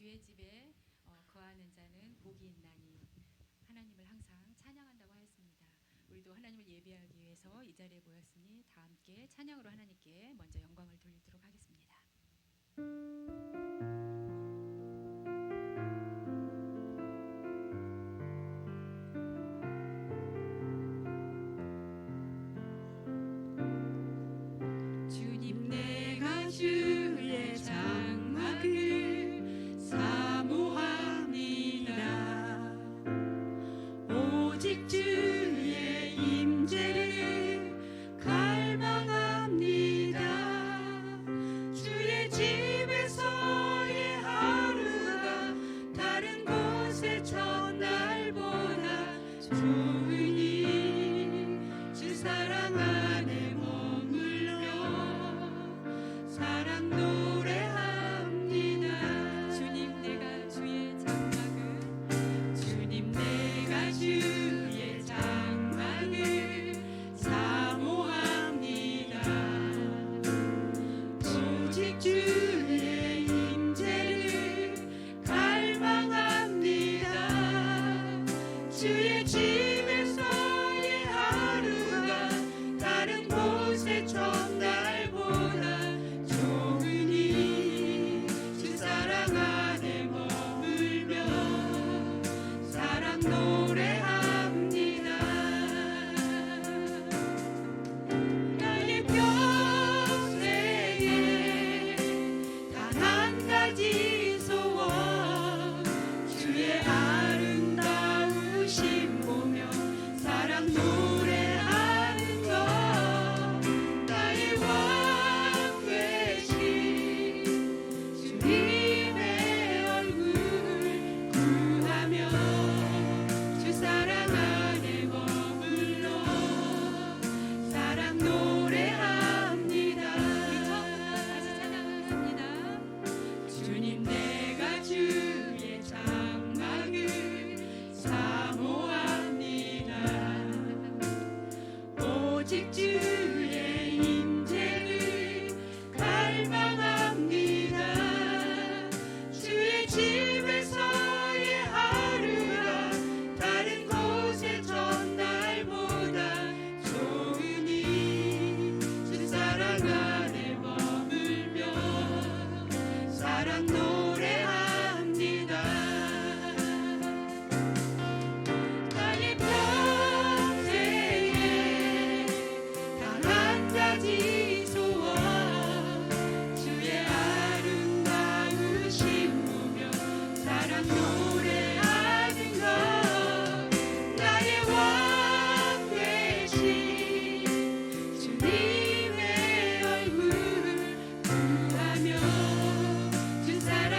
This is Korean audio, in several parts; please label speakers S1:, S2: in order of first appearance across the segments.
S1: 주의 집에 거하는 자는 복이 있나니 하나님을 항상 찬양한다고 하였습니다. 우리도 하나님을 예배하기 위해서 이 자리에 모였으니 다 함께 찬양으로 하나님께 먼저 영광을 돌리도록 하겠습니다.
S2: 주님 내가 주의 장막을 사모합니다. 오직 주의 임재를 갈망합니다. 주의 집에서의 하루가 다른 곳의 첫날보다 좋으니 주 사랑 안에 사랑 노래합니다. 주님 내가 주의 장막을 사모합니다. 오직 주의 임재를 갈망합니다. 주의 집에서의 하루가 다른 곳의 첫날보다 주 사랑 안에 머물며 사랑 노래합니다. 나의 평생에 단 한 가지 소원 주의 아름다우심 보며 사랑 노래하는 것. 나의 왕 되신 주님의 얼굴 구하며 주 사랑 안에 머물러 사랑 노래합니다. 다시 찬양합니다. 주님 내가 주의 장막을 사모합니다. 오직 주의 임재를 갈망합니다. 주의 집에서의 하루가 다른 곳의 첫날보다 좋으니 주 사랑 안에 머물며 사랑 노래합니다. 나의 평생에 단 한 가지 소원 주의 아름다우심 보며 사랑 노래하는 것. 나의 왕 되신 주님의 얼굴 구하며 주 사랑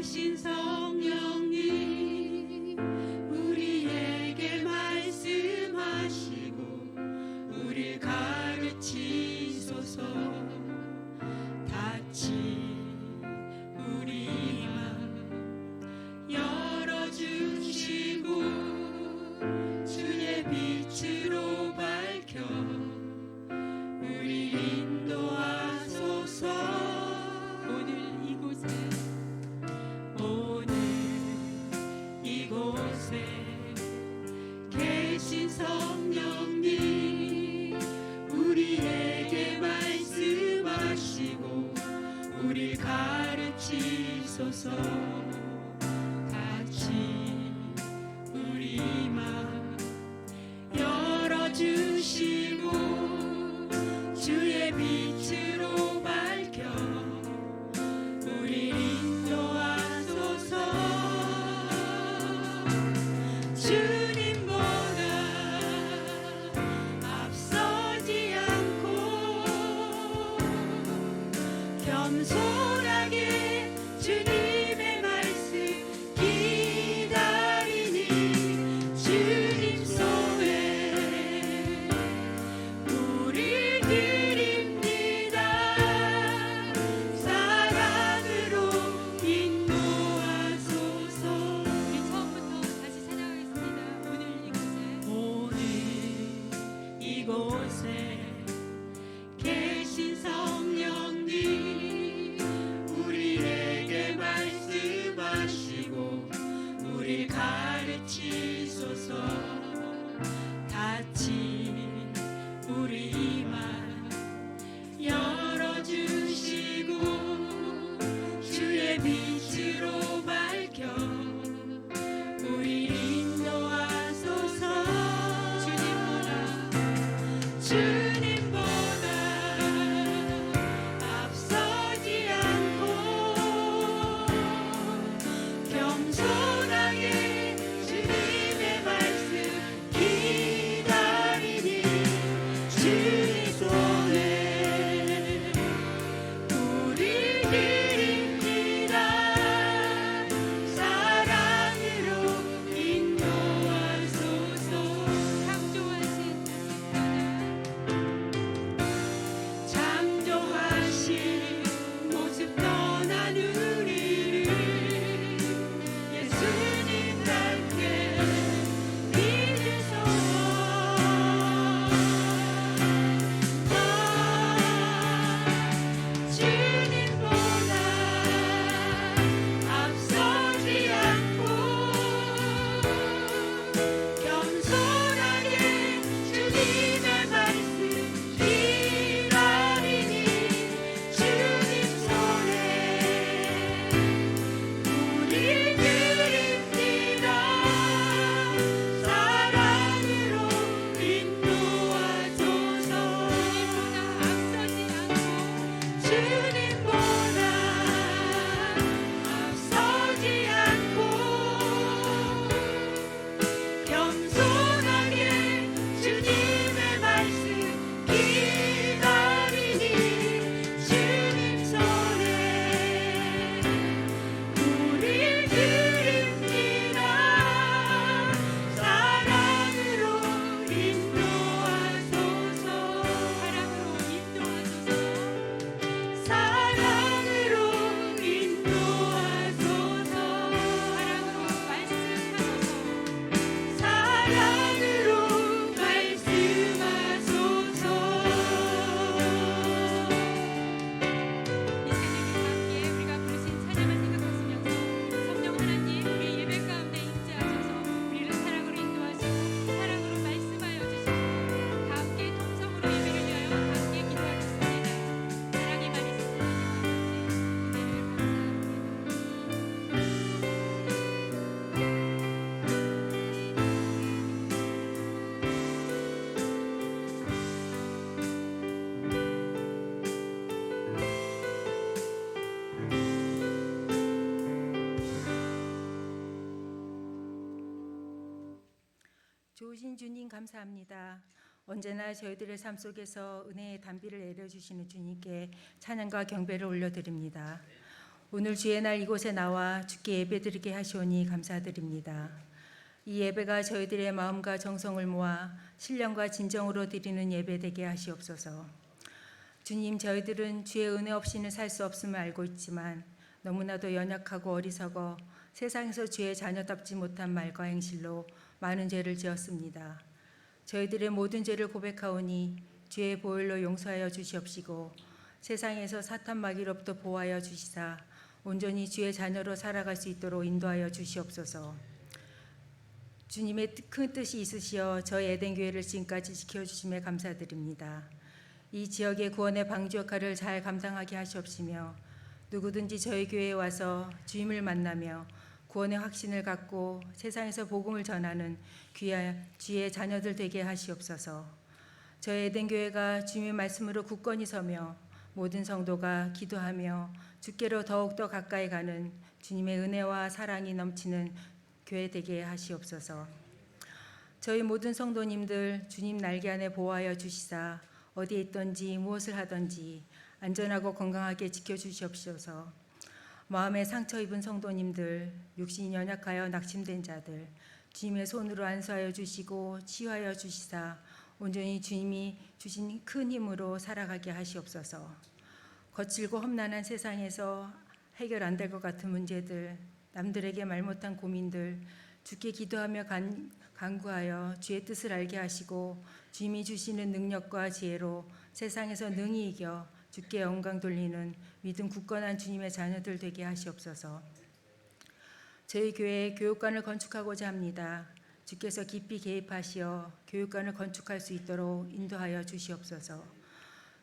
S2: 계신 성령님 우리에게 말씀하시고 우릴 가르치소서. 닫힌 우리 맘 열어주시고 주의 빛으로 밝혀 우리 인도하소서. 오늘 이곳에 계신 성령님 우리에게 말씀하시고 우릴 가르치소서. 닫힌 우리 맘 열어주시고 주의 빛으로 밝혀 우리 인도하소서. 주님보다 앞서지 않고 겸손하게 주님의 말씀 기다리니 주님 손에 우릴 드립니다. 사랑으로 인도하소서.
S1: 우리 처음부터 다시 찬양하겠습니다. 오늘
S2: 이곳에 계신 성령님 우리에게 말씀하시고 우릴 가르치소서. 닫힌 우리 맘 열어주시고 주의 빛으로 밝혀 우리 인도하소서. 주님보다 앞서지 않고 겸손하게 주님의 말씀 기다리니 주님 손에 우릴 드립니다. 사랑으로 인도하소서. 창조하신 모습 떠난 우리를 예수님 닮게 믿으소서. 주님보다 앞서지 않고 겸손하게 주님의 말씀 기다리니 주님 손에 우릴 드립니다. 사랑으로 인도하소서. 주님보다 앞서지 않고 겸손하게 주님의 말씀 기다리니 주님 손에 우릴 드립니다. 사랑으로 인도하소서. 사랑으로 인도하소서. 사랑으로 말씀하소서.
S1: 이 새벽에 함께 우리가 부르신 찬양을 생각하시면서 성령 하나님 우리 예배 가운데 임재하셔서 우리를 사랑으로 인도하시고 사랑으로 말씀하여 주시고 다 함께 통성으로 예배를 위하여 함께 기도하겠습니다. 사랑이 많이 있으신 은혜를
S3: 좋으신 주님 감사합니다. 언제나 저희들의 삶 속에서 은혜의 단비를 내려주시는 주님께 찬양과 경배를 올려드립니다. 오늘 주의 날 이곳에 나와 주께 예배드리게 하시오니 감사드립니다. 이 예배가 저희들의 마음과 정성을 모아 신령과 진정으로 드리는 예배 되게 하시옵소서. 주님, 저희들은 주의 은혜 없이는 살 수 없음을 알고 있지만 너무나도 연약하고 어리석어 세상에서 주의 자녀답지 못한 말과 행실로 많은 죄를 지었습니다. 저희들의 모든 죄를 고백하오니 주의 보혈로 용서하여 주시옵시고 세상에서 사탄 마귀로부터 보호하여 주시사 온전히 주의 자녀로 살아갈 수 있도록 인도하여 주시옵소서. 주님의 큰 뜻이 있으시어 저희 에덴교회를 지금까지 지켜주심에 감사드립니다. 이 지역의 구원의 방주 역할을 잘 감당하게 하시옵시며 누구든지 저희 교회에 와서 주님을 만나며 구원의 확신을 갖고 세상에서 복음을 전하는 귀한 주의 자녀들 되게 하시옵소서. 저희 에덴교회가 주님의 말씀으로 굳건히 서며 모든 성도가 기도하며 주께로 더욱더 가까이 가는 주님의 은혜와 사랑이 넘치는 교회 되게 하시옵소서. 저희 모든 성도님들 주님 날개 안에 보호하여 주시사 어디에 있든지 무엇을 하든지 안전하고 건강하게 지켜주시옵소서. 마음에 상처 입은 성도님들, 육신이 연약하여 낙심된 자들 주님의 손으로 안수하여 주시고 치유하여 주시사 온전히 주님이 주신 큰 힘으로 살아가게 하시옵소서. 거칠고 험난한 세상에서 해결 안 될 것 같은 문제들, 남들에게 말 못한 고민들 주께 기도하며 간구하여 주의 뜻을 알게 하시고 주님이 주시는 능력과 지혜로 세상에서 능히 이겨 주께 영광 돌리는 믿음 굳건한 주님의 자녀들 되게 하시옵소서. 저희 교회에 교육관을 건축하고자 합니다. 주께서 깊이 개입하시어 교육관을 건축할 수 있도록 인도하여 주시옵소서.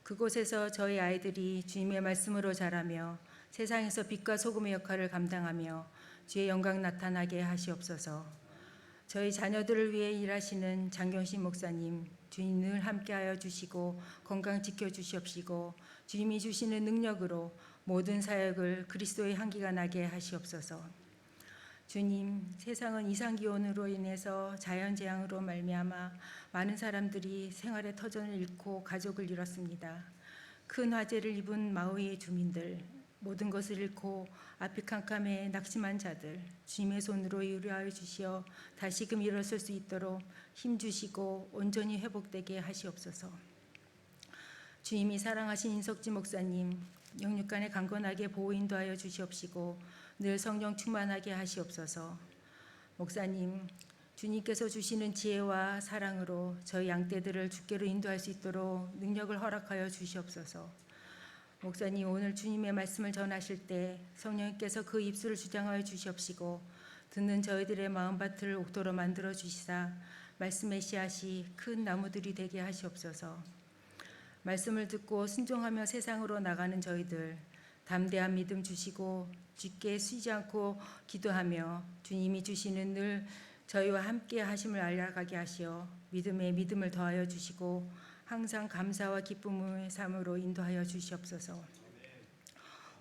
S3: 그곳에서 저희 아이들이 주님의 말씀으로 자라며 세상에서 빛과 소금의 역할을 감당하며 주의 영광 나타나게 하시옵소서. 저희 자녀들을 위해 일하시는 장경신 목사님, 주님 늘 함께하여 주시고 건강 지켜주시옵시고 주님이 주시는 능력으로 모든 사역을 그리스도의 향기가 나게 하시옵소서. 주님, 세상은 이상기온으로 인해서 자연재앙으로 말미암아 많은 사람들이 생활의 터전을 잃고 가족을 잃었습니다. 큰 화재를 입은 마우이의 주민들, 모든 것을 잃고 앞이 캄캄해 낙심한 자들 주님의 손으로 위로하여 주시어 다시금 일어설 수 있도록 힘주시고 온전히 회복되게 하시옵소서. 주님이 사랑하신 인석지 목사님 영육간에 강건하게 보호 인도하여 주시옵시고 늘 성령 충만하게 하시옵소서. 목사님, 주님께서 주시는 지혜와 사랑으로 저희 양떼들을 주께로 인도할 수 있도록 능력을 허락하여 주시옵소서. 목사님, 오늘 주님의 말씀을 전하실 때 성령님께서 그 입술을 주장하여 주시옵시고 듣는 저희들의 마음밭을 옥토로 만들어 주시사 말씀의 씨앗이 큰 나무들이 되게 하시옵소서. 말씀을 듣고 순종하며 세상으로 나가는 저희들 담대한 믿음 주시고 주께 쉬지 않고 기도하며 주님이 주시는 늘 저희와 함께 하심을 알아가게 하시어 믿음에 믿음을 더하여 주시고 항상 감사와 기쁨의 삶으로 인도하여 주시옵소서.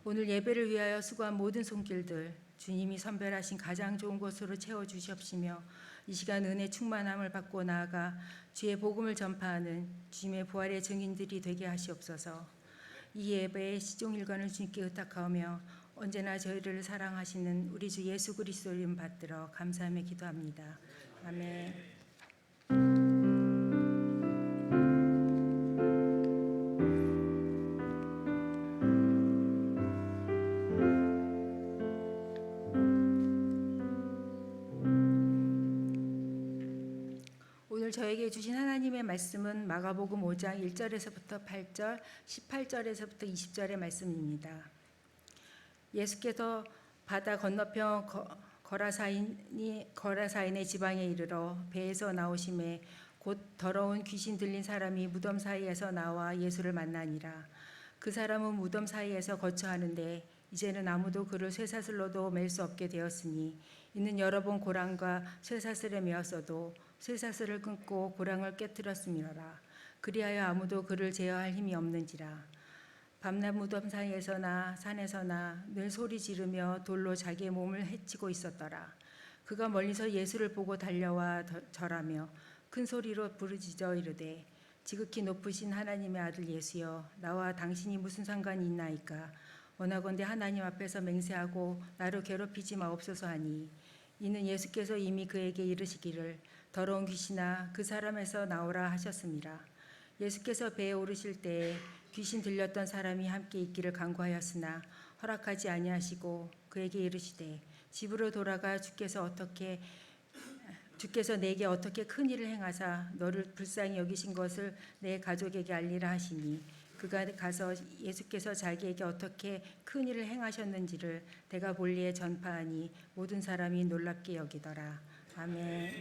S3: 오늘 예배를 위하여 수고한 모든 손길들 주님이 선별하신 가장 좋은 곳으로 채워주시옵시며 이 시간 은혜 충만함을 받고 나아가 주의 복음을 전파하는 주님의 부활의 증인들이 되게 하시옵소서. 이 예배의 시종일관을 주님께 의탁하오며 언제나 저희를 사랑하시는 우리 주 예수 그리스도 이름 받들어 감사하며 기도합니다. 아멘. 오늘 저에게 주신 하나님의 말씀은 마가복음 5장 1절에서부터 8절, 18절에서부터 20절의 말씀입니다. 예수께서 바다 건너편 거라사인의 지방에 이르러 배에서 나오심에 곧 더러운 귀신 들린 사람이 무덤 사이에서 나와 예수를 만나니라. 그 사람은 무덤 사이에서 거처하는데 이제는 아무도 그를 쇠사슬로도 맬 수 없게 되었으니 이는 여러 번 고랑과 쇠사슬에 메었어도 쇠사슬을 끊고 고랑을 깨뜨렸음이로라. 그리하여 아무도 그를 제어할 힘이 없는지라. 밤낮 무덤 사이에서나 산에서나 늘 소리 지르며 돌로 자기의 몸을 해치고 있었더라. 그가 멀리서 예수를 보고 달려와 절하며 큰 소리로 부르짖어 이르되 지극히 높으신 하나님의 아들 예수여, 나와 당신이 무슨 상관이 있나이까? 원하건대 하나님 앞에서 맹세하고 나를 괴롭히지 마옵소서 하니 이는 예수께서 이미 그에게 이르시기를 더러운 귀신아 그 사람에서 나오라 하셨습니다. 예수께서 배에 오르실 때에 귀신 들렸던 사람이 함께 있기를 간구하였으나 허락하지 아니하시고 그에게 이르시되 집으로 돌아가 주께서 내게 어떻게 큰 일을 행하사 너를 불쌍히 여기신 것을 내 가족에게 알리라 하시니 그가 가서 예수께서 자기에게 어떻게 큰 일을 행하셨는지를 데가볼리에 전파하니 모든 사람이 놀랍게 여기더라. 아멘.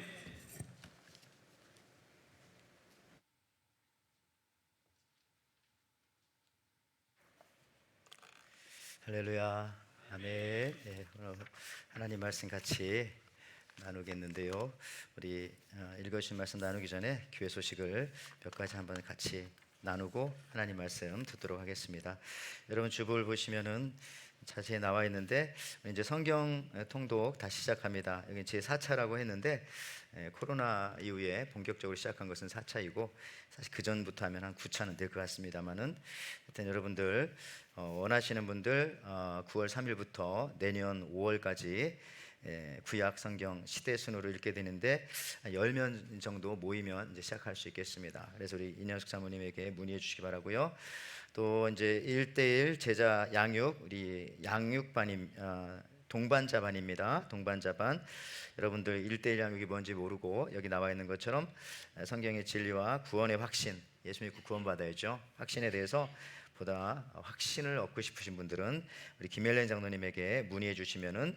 S4: 할렐루야. 아멘. 예, 오늘 하나님 말씀 같이 나누겠는데요. 우리 읽으신 말씀 나누기 전에 교회 소식을 몇 가지 한번 같이 나누고 하나님 말씀 듣도록 하겠습니다. 여러분 주보를 보시면은 자세히 나와 있는데 이제 성경 통독 다시 시작합니다. 여기 제 4차라고 했는데 코로나 이후에 본격적으로 시작한 것은 4차이고 사실 그 전부터 하면 한 9차는 될 것 같습니다만은 하여튼 여러분들 원하시는 분들 9월 3일부터 내년 5월까지 구약 성경 시대 순으로 읽게 되는데 10명 정도 모이면 이제 시작할 수 있겠습니다. 그래서 우리 인현숙 사모님에게 문의해 주시기 바라고요. 또 이제 1대1 제자 양육, 우리 양육반임 동반자반입니다. 동반자반. 여러분들 1대1 양육이 뭔지 모르고 여기 나와 있는 것처럼 성경의 진리와 구원의 확신, 예수 믿고 구원받아야죠. 확신에 대해서 보다 확신을 얻고 싶으신 분들은 우리 김엘렌 장로님에게 문의해 주시면은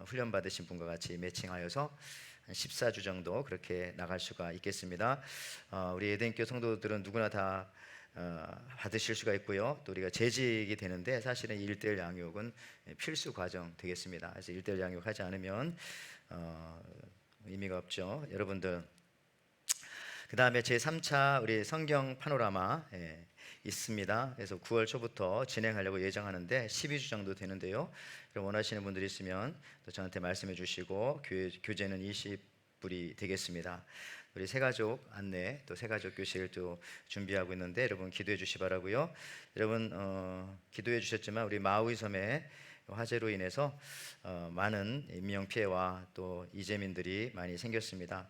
S4: 훈련 받으신 분과 같이 매칭하여서 한 14주 정도 그렇게 나갈 수가 있겠습니다. 우리 에덴교 성도들은 누구나 다 받으실 수가 있고요. 또 우리가 재직이 되는데 사실은 1대1 양육은 필수 과정 되겠습니다. 그래서 1대1 양육하지 않으면 의미가 없죠. 여러분들 그 다음에 제3차 우리 성경 파노라마 있습니다. 그래서 9월 초부터 진행하려고 예정하는데 12주 정도 되는데요. 원하시는 분들이 있으면 또 저한테 말씀해 주시고 교재는 20불이 되겠습니다. 우리 새가족 안내 또 새가족 교실 또 준비하고 있는데 여러분 기도해 주시 바라고요. 여러분 기도해 주셨지만 우리 마우이 섬에 화재로 인해서 많은 인명 피해와 또 이재민들이 많이 생겼습니다.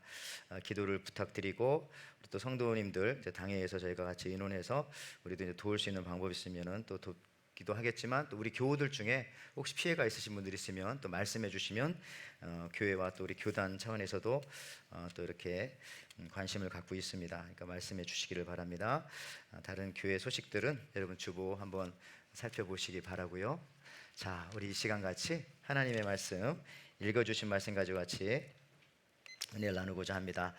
S4: 기도를 부탁드리고 또 성도님들 당회에서 저희가 같이 의논해서 우리도 이제 도울 수 있는 방법이 있으면은 또 돕기도 하겠지만 또 우리 교우들 중에 혹시 피해가 있으신 분들이 있으면 또 말씀해 주시면 교회와 또 우리 교단 차원에서도 또 이렇게 관심을 갖고 있습니다. 그러니까 말씀해 주시기를 바랍니다. 다른 교회 소식들은 여러분 주보 한번 살펴보시기 바라고요. 자, 우리 이 시간 같이 하나님의 말씀 읽어주신 말씀 가지고 같이 은혜를 나누고자 합니다.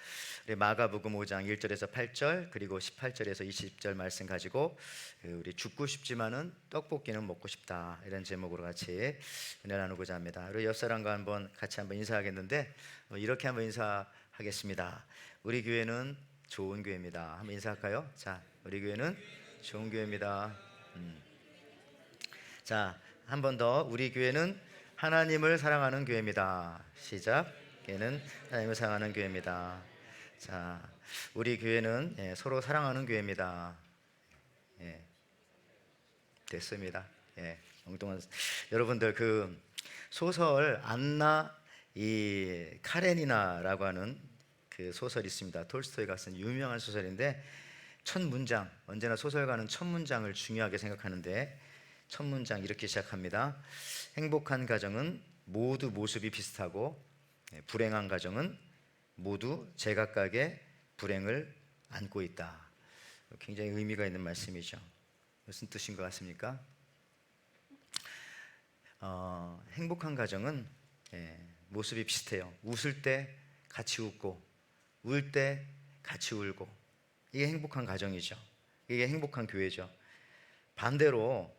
S4: 우리 마가복음 5장 1절에서 8절 그리고 18절에서 20절 말씀 가지고 우리 죽고 싶지만은 떡볶이는 먹고 싶다 이런 제목으로 같이 은혜 나누고자 합니다. 우리 옆 사람과 한번 같이 한번 인사하겠는데 이렇게 한번 인사하겠습니다. 우리 교회는 좋은 교회입니다. 한번 인사할까요? 자, 우리 교회는 좋은 교회입니다. 자, 한 번 더. 우리 교회는 하나님을 사랑하는 교회입니다. 시작. 교회는 하나님을 사랑하는 교회입니다. 자, 우리 교회는 서로 사랑하는 교회입니다. 됐습니다. 엉뚱한 여러분들 그 소설 안나 이 카레니나라고 하는 그 소설이 있습니다. 톨스토이가 쓴 유명한 소설인데 첫 문장, 언제나 소설가는 첫 문장을 중요하게 생각하는데 첫 문장 이렇게 시작합니다. 행복한 가정은 모두 모습이 비슷하고 불행한 가정은 모두 제각각의 불행을 안고 있다. 굉장히 의미가 있는 말씀이죠. 무슨 뜻인 것 같습니까? 행복한 가정은 모습이 비슷해요. 웃을 때 같이 웃고 울 때 같이 울고 이게 행복한 가정이죠. 이게 행복한 교회죠. 반대로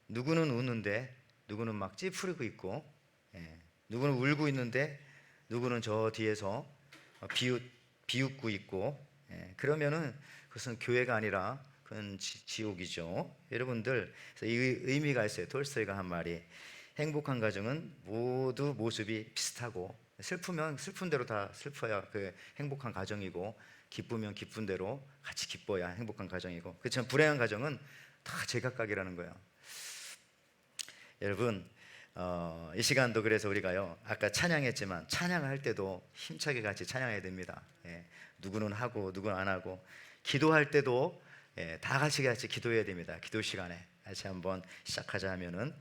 S4: 누구는 우는데 누구는 막 찌푸리고 있고 누구는 울고 있는데 누구는 저 뒤에서 비웃고 있고 그러면은 그것은 교회가 아니라 그건 지옥이죠. 여러분들 그래서 이 의미가 있어요. 톨스토이가 한 말이 행복한 가정은 모두 모습이 비슷하고 슬프면 슬픈 대로 다 슬퍼야 그 행복한 가정이고 기쁘면 기쁜 대로 같이 기뻐야 행복한 가정이고 그렇지만 불행한 가정은 다 제각각이라는 거예요. 여러분 이 시간도 그래서 우리가요 아까 찬양했지만 찬양할 때도 힘차게 같이 찬양해야 됩니다. 예, 누구는 하고 누구는 안 하고 기도할 때도 다 같이 기도해야 됩니다. 기도 시간에 같이 한번 시작하자 하면은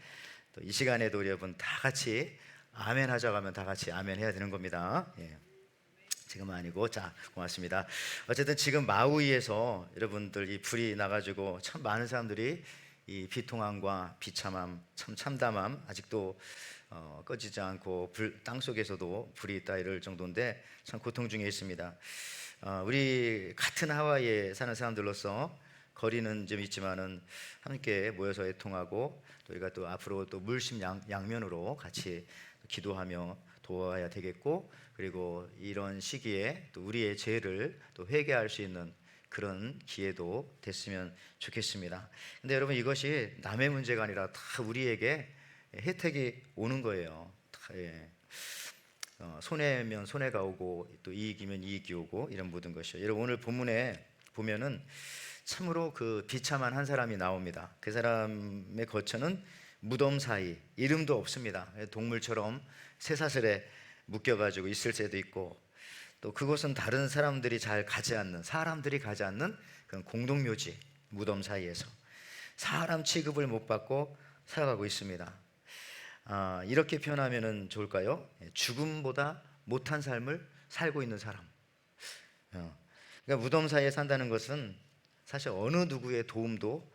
S4: 또 이 시간에도 우리 여러분 다 같이 아멘 하자고 하면 다 같이 아멘 해야 되는 겁니다. 예. 지금은 아니고 자 고맙습니다. 어쨌든 지금 마우이에서 여러분들 이 불이 나가지고 참 많은 사람들이 이 비통함과 비참함, 참 참담함 아직도 꺼지지 않고 땅 속에서도 불이 있다 이럴 정도인데 참 고통 중에 있습니다. 우리 같은 하와이에 사는 사람들로서 거리는 좀 있지만은 함께 모여서 애통하고 또 우리가 또 앞으로 또 물심양면으로 같이 기도하며 도와야 되겠고 그리고 이런 시기에 또 우리의 죄를 또 회개할 수 있는 그런 기회도 됐으면 좋겠습니다. 근데 여러분 이것이 남의 문제가 아니라 다 우리에게 혜택이 오는 거예요. 손해면 손해가 오고 또 이익이면 이익이 오고 이런 모든 것이요. 여러분 오늘 본문에 보면은 참으로 그 비참한 한 사람이 나옵니다. 그 사람의 거처는 무덤 사이, 이름도 없습니다. 동물처럼 쇠사슬에 묶여가지고 있을 새도 있고 또 그곳은 다른 사람들이 잘 가지 않는 사람들이 가지 않는 그런 공동묘지 무덤 사이에서 사람 취급을 못 받고 살아가고 있습니다. 이렇게 표현하면 좋을까요? 죽음보다 못한 삶을 살고 있는 사람. 그러니까 무덤 사이에 산다는 것은 사실 어느 누구의 도움도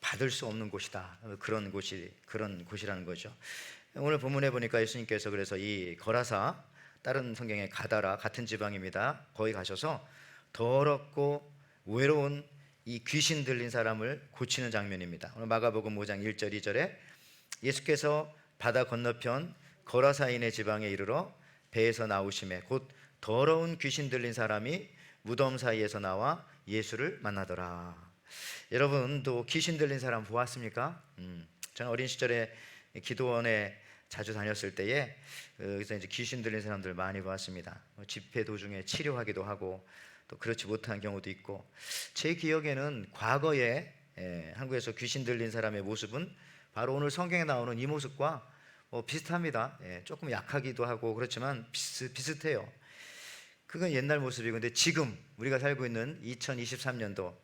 S4: 받을 수 없는 곳이다. 그런 곳이라는 거죠. 오늘 본문에 보니까 예수님께서 그래서 이 거라사, 다른 성경에 가다라 같은 지방입니다. 거기 가셔서 더럽고 외로운 이 귀신 들린 사람을 고치는 장면입니다. 오늘 마가복음 5장 1절 2절에 예수께서 바다 건너편 거라사인의 지방에 이르러 배에서 나오심에 곧 더러운 귀신 들린 사람이 무덤 사이에서 나와 예수를 만나더라. 여러분도 귀신 들린 사람 보았습니까? 저는 어린 시절에 기도원에 자주 다녔을 때에 여기서 이제 귀신 들린 사람들 많이 봤습니다. 집회 도중에 치료하기도 하고 또 그렇지 못한 경우도 있고 제 기억에는 과거에 한국에서 귀신 들린 사람의 모습은 바로 오늘 성경에 나오는 이 모습과 비슷합니다. 조금 약하기도 하고 그렇지만 비슷해요. 그건 옛날 모습이고 근데 지금 우리가 살고 있는 2023년도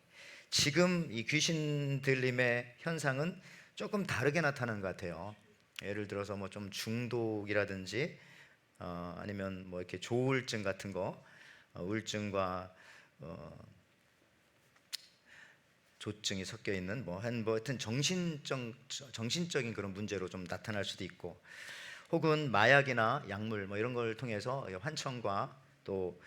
S4: 지금 이 귀신 들림의 현상은 조금 다르게 나타나는 것 같아요. 예를 들어서 뭐 좀 중독이라든지 아니면 뭐 이렇게 조울증 같은 거, 우울증과 조증이 섞여 있는 뭐 하여튼 정신적인 그런 문제로 좀 나타날 수도 있고, 혹은 마약이나 약물 뭐 이런 걸 통해서 환청과 또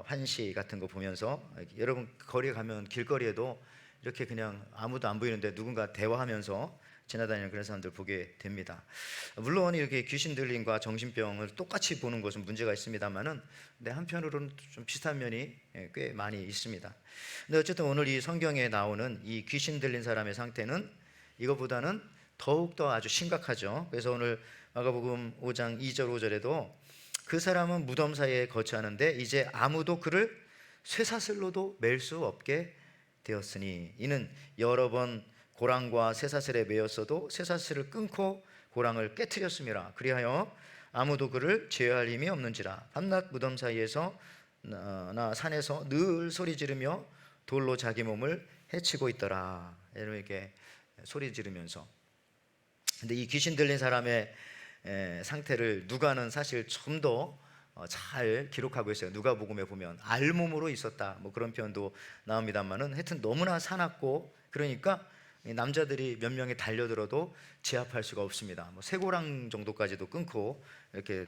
S4: 환시 같은 거 보면서 여러분 거리에 가면 길거리에도 이렇게 그냥 아무도 안 보이는데 누군가 대화하면서 지나다니는 그런 사람들 보게 됩니다. 물론 이렇게 귀신 들림과 정신병을 똑같이 보는 것은 문제가 있습니다만은 근데 한편으로는 좀 비슷한 면이 꽤 많이 있습니다. 근데 어쨌든 오늘 이 성경에 나오는 이 귀신 들린 사람의 상태는 이것보다는 더욱더 아주 심각하죠. 그래서 오늘 마가복음 5장 2절 5절에도 그 사람은 무덤 사이에 거처하는데 이제 아무도 그를 쇠사슬로도 맬 수 없게 되었으니 이는 여러 번 고랑과 쇠사슬에 매였어도 쇠사슬을 끊고 고랑을 깨트렸음이라. 그리하여 아무도 그를 제어할 힘이 없는지라. 밤낮 무덤 사이에서 나 산에서 늘 소리 지르며 돌로 자기 몸을 해치고 있더라. 이렇게 소리 지르면서. 근데 이 귀신 들린 사람의 상태를 누가는 사실 좀 더 잘 기록하고 있어요. 누가복음에 보면 알몸으로 있었다 뭐 그런 표현도 나옵니다만은 하여튼 너무나 사납고 그러니까 남자들이 몇 명이 달려들어도 제압할 수가 없습니다. 뭐 쇠고랑 정도까지도 끊고 이렇게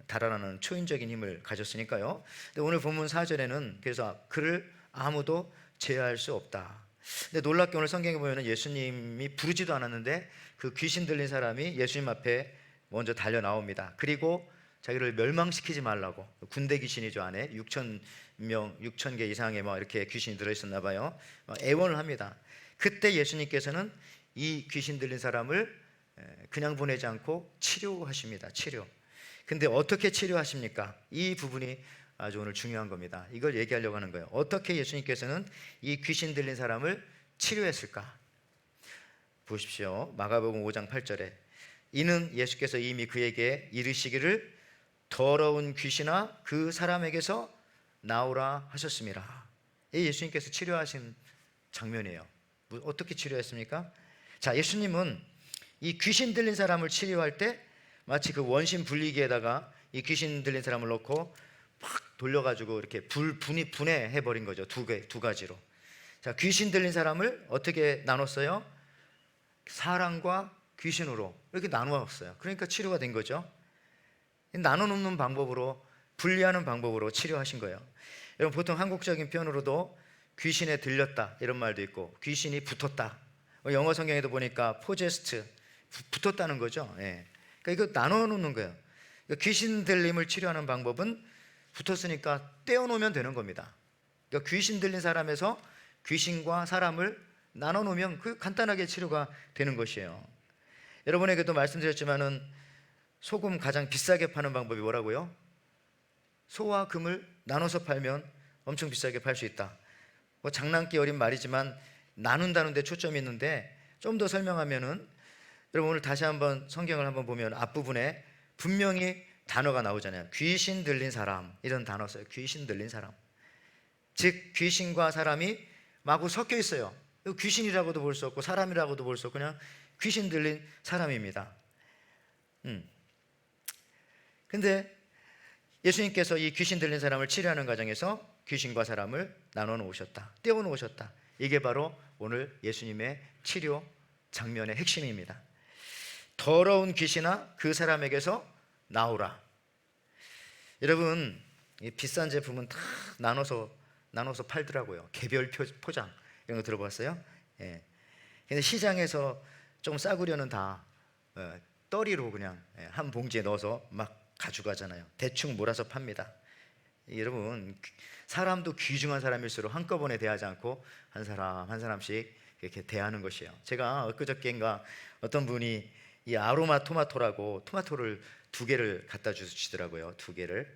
S4: 달아나는 초인적인 힘을 가졌으니까요. 근데 오늘 본문 4절에는 그래서 그를 아무도 제어할 수 없다. 근데 놀랍게 오늘 성경에 보면 예수님이 부르지도 않았는데 그 귀신 들린 사람이 예수님 앞에 먼저 달려 나옵니다. 그리고 자기를 멸망시키지 말라고, 군대 귀신이죠. 안에 6,000개 이상의 뭐 이렇게 귀신이 들어있었나 봐요. 애원을 합니다. 그때 예수님께서는 이 귀신 들린 사람을 그냥 보내지 않고 치료하십니다. 치료. 근데 어떻게 치료하십니까? 이 부분이 아주 오늘 중요한 겁니다. 이걸 얘기하려고 하는 거예요. 어떻게 예수님께서는 이 귀신 들린 사람을 치료했을까? 보십시오. 마가복음 5장 8절에 이는 예수께서 이미 그에게 이르시기를 더러운 귀신아 그 사람에게서 나오라 하셨습니다. 이 예수님께서 치료하신 장면이에요. 어떻게 치료했습니까? 자, 예수님은 이 귀신 들린 사람을 치료할 때 마치 그 원심 분리기에다가 이 귀신 들린 사람을 넣고 팍 돌려가지고 이렇게 분해해 버린 거죠. 두 가지로. 자, 귀신 들린 사람을 어떻게 나눴어요? 사람과 귀신으로 이렇게 나누었어요. 그러니까 치료가 된 거죠. 나눠놓는 방법으로, 분리하는 방법으로 치료하신 거예요. 여러분, 보통 한국적인 표현으로도 귀신에 들렸다 이런 말도 있고 귀신이 붙었다. 영어 성경에도 보니까 포제스트, 붙었다는 거죠. 예. 그러니까 이거 나눠놓는 거예요. 그러니까 귀신 들림을 치료하는 방법은 붙었으니까 떼어놓으면 되는 겁니다. 그러니까 귀신 들린 사람에서 귀신과 사람을 나눠놓으면 그 간단하게 치료가 되는 것이에요. 여러분에게도 말씀드렸지만은 소금 가장 비싸게 파는 방법이 뭐라고요? 소와 금을 나눠서 팔면 엄청 비싸게 팔 수 있다. 뭐 장난기 어린 말이지만 나눈다는 데 초점이 있는데 좀 더 설명하면은, 여러분 오늘 다시 한번 성경을 한번 보면 앞부분에 분명히 단어가 나오잖아요. 귀신 들린 사람, 이런 단어 써요. 귀신 들린 사람. 즉 귀신과 사람이 마구 섞여 있어요. 귀신이라고도 볼 수 없고 사람이라고도 볼 수 없고 그냥 귀신 들린 사람입니다. 근데 예수님께서 이 귀신 들린 사람을 치료하는 과정에서 귀신과 사람을 나눠 놓으셨다, 떼어 놓으셨다. 이게 바로 오늘 예수님의 치료 장면의 핵심입니다. 더러운 귀신아 그 사람에게서 나오라. 여러분, 이 비싼 제품은 다 나눠서 팔더라고요. 개별 포장 이런 거 들어봤어요? 예. 근데 시장에서 좀 싸구려는 다 떨이로 그냥 한 봉지에 넣어서 막 가져가잖아요. 대충 몰아서 팝니다. 여러분, 사람도 귀중한 사람일수록 한꺼번에 대하지 않고 한 사람 한 사람씩 이렇게 대하는 것이에요. 제가 엊그저께인가 어떤 분이 이 아로마 토마토라고 토마토를 2개를 갖다 주시더라고요. 2개를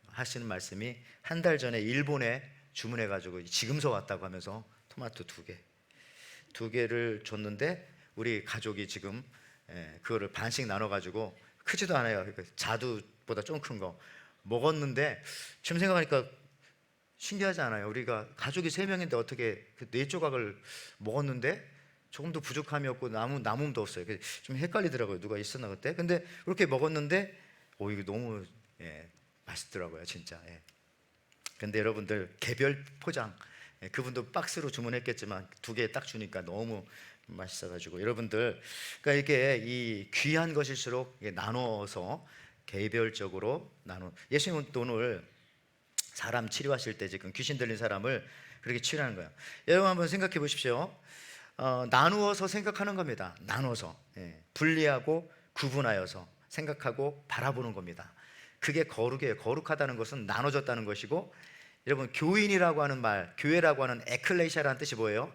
S4: 하시는 말씀이 한 달 전에 일본에 주문해가지고 지금서 왔다고 하면서 토마토 2개를 줬는데 우리 가족이 지금 그거를 반씩 나눠가지고 크지도 않아요. 자두보다 좀 큰 거 먹었는데 지금 생각하니까 신기하지 않아요? 우리가 가족이 3명인데 어떻게 그 4조각을 먹었는데 조금도 부족함이 없고 남음도 없어요. 좀 헷갈리더라고요. 누가 있었나 그때? 근데 그렇게 먹었는데 이거 너무 맛있더라고요, 진짜. 근데 여러분들 개별 포장, 그분도 박스로 주문했겠지만 2개 딱 주니까 너무 맛있어가지고 여러분들, 그러니까 이게 이 귀한 것일수록 나눠서 개별적으로 예수님은 또 오늘 사람 치료하실 때 지금 귀신 들린 사람을 그렇게 치료하는 거예요. 여러분 한번 생각해 보십시오. 나누어서 생각하는 겁니다. 나눠서 분리하고 구분하여서 생각하고 바라보는 겁니다. 그게 거룩이에요. 거룩하다는 것은 나눠졌다는 것이고, 여러분 교인이라고 하는 말, 교회라고 하는 에클레시아라는 뜻이 뭐예요?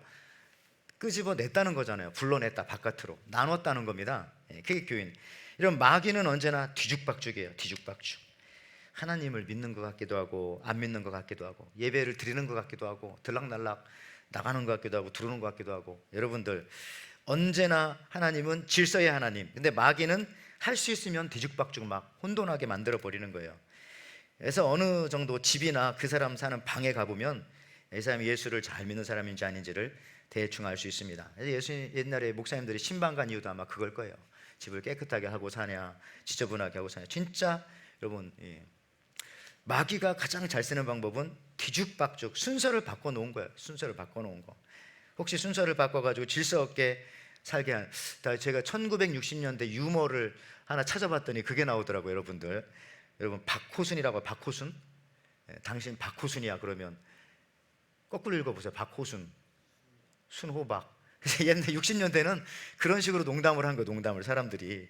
S4: 끄집어냈다는 거잖아요. 불러냈다, 바깥으로 나눴다는 겁니다. 그게 교인. 이런 마귀는 언제나 뒤죽박죽이에요. 뒤죽박죽. 하나님을 믿는 것 같기도 하고 안 믿는 것 같기도 하고 예배를 드리는 것 같기도 하고 들락날락 나가는 것 같기도 하고 들어오는 것 같기도 하고. 여러분들, 언제나 하나님은 질서의 하나님, 근데 마귀는 할 수 있으면 뒤죽박죽 막 혼돈하게 만들어 버리는 거예요. 그래서 어느 정도 집이나 그 사람 사는 방에 가보면 이 사람이 예수를 잘 믿는 사람인지 아닌지를 대충 알 수 있습니다. 옛날에 목사님들이 신방 간 이유도 아마 그걸 거예요. 집을 깨끗하게 하고 사냐, 지저분하게 하고 사냐. 진짜 여러분, 마귀가 가장 잘 쓰는 방법은 뒤죽박죽, 순서를 바꿔놓은 거예요. 순서를 바꿔놓은 거. 혹시 순서를 바꿔가지고 질서 없게 살게 한, 제가 1960년대 유머를 하나 찾아봤더니 그게 나오더라고요. 여러분들, 박호순이라고. 박호순? 당신 박호순이야 그러면 거꾸로 읽어보세요. 박호순, 순호박. 그래서 옛날 60년대는 그런 식으로 농담을 한 거예요. 농담을 사람들이.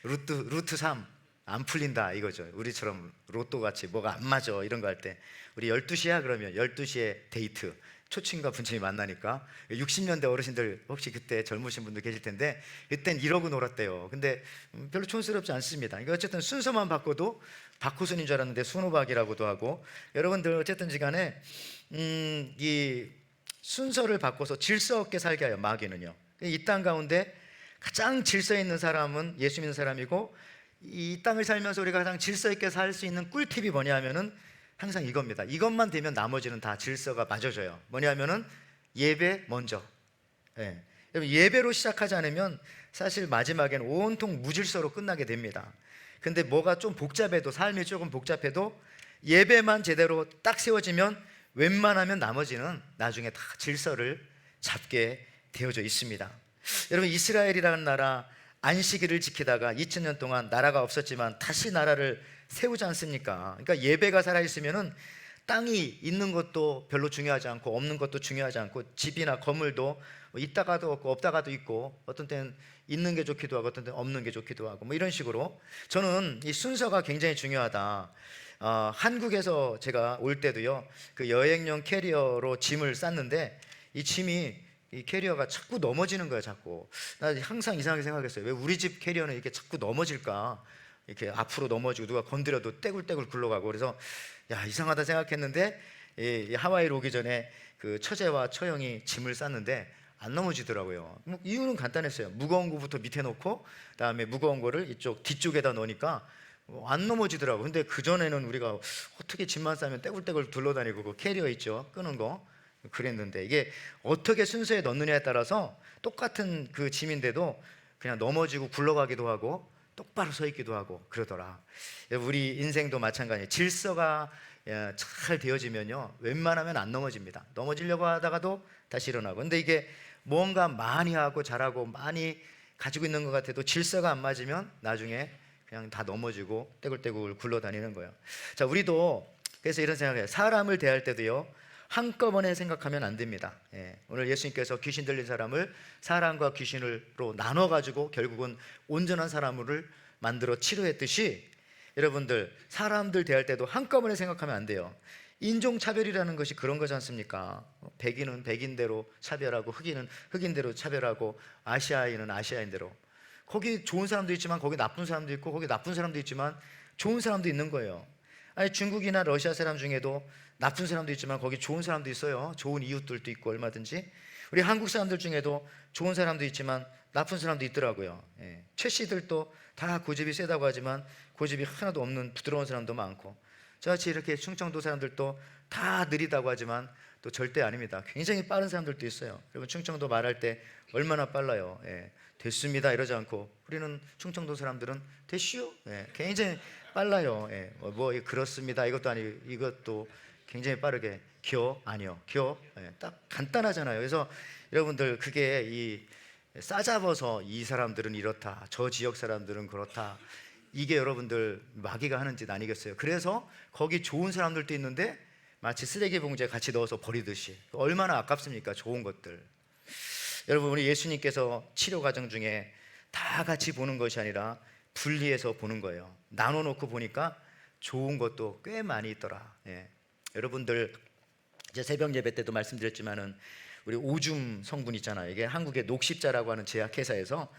S4: 루트 3 안 풀린다 이거죠. 우리처럼 로또 같이 뭐가 안 맞아 이런 거 할 때 우리 12시야 그러면 12시에 데이트, 초친과 분친이 만나니까. 60년대 어르신들 혹시 그때 젊으신 분들 계실 텐데 그땐 이러고 놀았대요. 근데 별로 촌스럽지 않습니다. 그러니까 어쨌든 순서만 바꿔도 박호순인 줄 알았는데 순호박이라고도 하고. 여러분들 어쨌든지 간에 이 순서를 바꿔서 질서 없게 살게 해요. 마귀는요. 이 땅 가운데 가장 질서 있는 사람은 예수 믿는 사람이고, 이 땅을 살면서 우리가 가장 질서 있게 살 수 있는 꿀팁이 뭐냐면은 항상 이겁니다. 이것만 되면 나머지는 다 질서가 맞아져요. 뭐냐면은 예배 먼저. 예. 여러분, 예배로 시작하지 않으면 사실 마지막엔 온통 무질서로 끝나게 됩니다. 근데 뭐가 좀 복잡해도, 삶이 조금 복잡해도 예배만 제대로 딱 세워지면 웬만하면 나머지는 나중에 다 질서를 잡게 되어져 있습니다. 여러분, 이스라엘이라는 나라 안식일을 지키다가 2000년 동안 나라가 없었지만 다시 나라를 세우지 않습니까? 그러니까 예배가 살아있으면은 땅이 있는 것도 별로 중요하지 않고 없는 것도 중요하지 않고, 집이나 건물도 있다가도 없고 없다가도 있고, 어떤 때는 있는 게 좋기도 하고 어떤 때는 없는 게 좋기도 하고, 뭐 이런 식으로 저는 이 순서가 굉장히 중요하다. 한국에서 제가 올 때도요, 그 여행용 캐리어로 짐을 쌌는데 이 짐이, 이 캐리어가 자꾸 넘어지는 거예요. 자꾸. 나 항상 이상하게 생각했어요. 왜 우리 집 캐리어는 이렇게 자꾸 넘어질까? 이렇게 앞으로 넘어지고 누가 건드려도 떼굴떼굴 굴러가고. 그래서 야, 이상하다 생각했는데, 이 하와이로 오기 전에 그 처제와 처형이 짐을 쌌는데 안 넘어지더라고요. 뭐 이유는 간단했어요. 무거운 거부터 밑에 놓고 그다음에 무거운 거를 이쪽 뒤쪽에다 놓으니까 안 넘어지더라고요. 근데 그전에는 우리가 어떻게 짐만 싸면 떼굴떼굴 둘러다니고 그 캐리어 있죠, 끄는 거, 그랬는데 이게 어떻게 순서에 넣느냐에 따라서 똑같은 그 짐인데도 그냥 넘어지고 굴러가기도 하고 똑바로 서 있기도 하고 그러더라. 우리 인생도 마찬가지예요. 질서가 잘 되어지면요, 웬만하면 안 넘어집니다. 넘어지려고 하다가도 다시 일어나고. 근데 이게 뭔가 많이 하고 잘하고 많이 가지고 있는 것 같아도 질서가 안 맞으면 나중에 그냥 다 넘어지고 떼굴떼굴 굴러다니는 거예요. 자, 우리도 그래서 이런 생각을 해요. 사람을 대할 때도요, 한꺼번에 생각하면 안 됩니다. 오늘 예수님께서 귀신 들린 사람을 사람과 귀신으로 나눠가지고 결국은 온전한 사람을 만들어 치료했듯이, 여러분들 사람들 대할 때도 한꺼번에 생각하면 안 돼요. 인종차별이라는 것이 그런 거지 않습니까? 백인은 백인대로 차별하고, 흑인은 흑인대로 차별하고, 아시아인은 아시아인대로. 거기 좋은 사람도 있지만 거기 나쁜 사람도 있고, 거기 나쁜 사람도 있지만 좋은 사람도 있는 거예요. 아니, 중국이나 러시아 사람 중에도 나쁜 사람도 있지만 거기 좋은 사람도 있어요. 좋은 이웃들도 있고 얼마든지. 우리 한국 사람들 중에도 좋은 사람도 있지만 나쁜 사람도 있더라고요. 최 씨들도 다 고집이 세다고 하지만 고집이 하나도 없는 부드러운 사람도 많고, 저같이 이렇게 충청도 사람들도 다 느리다고 하지만 또 절대 아닙니다. 굉장히 빠른 사람들도 있어요. 여러분, 충청도 말할 때 얼마나 빨라요. 됐습니다 이러지 않고, 우리는 충청도 사람들은 됐슈, 굉장히 빨라요. 뭐 그렇습니다 이것도 아니고, 이것도 굉장히 빠르게 겨, 아니요, 겨, 딱 간단하잖아요. 그래서 여러분들, 그게 이 싸잡아서 이 사람들은 이렇다, 저 지역 사람들은 그렇다, 이게 여러분들 마귀가 하는 짓 아니겠어요? 그래서 거기 좋은 사람들도 있는데 마치 쓰레기 봉지에 같이 넣어서 버리듯이. 얼마나 아깝습니까, 좋은 것들. 여러분, 우리 예수님께서 치료 과정 중에 다 같이 보는 것이 아니라 분리해서 보는 거예요. 나눠놓고 보니까 좋은 것도 꽤 많이 있더라. 여러분들, 이제 새벽 예배 때도 말씀드렸지만은 우리 오줌 성분 있잖아요. 이게 한국의 녹십자라고 하는 제약회사에서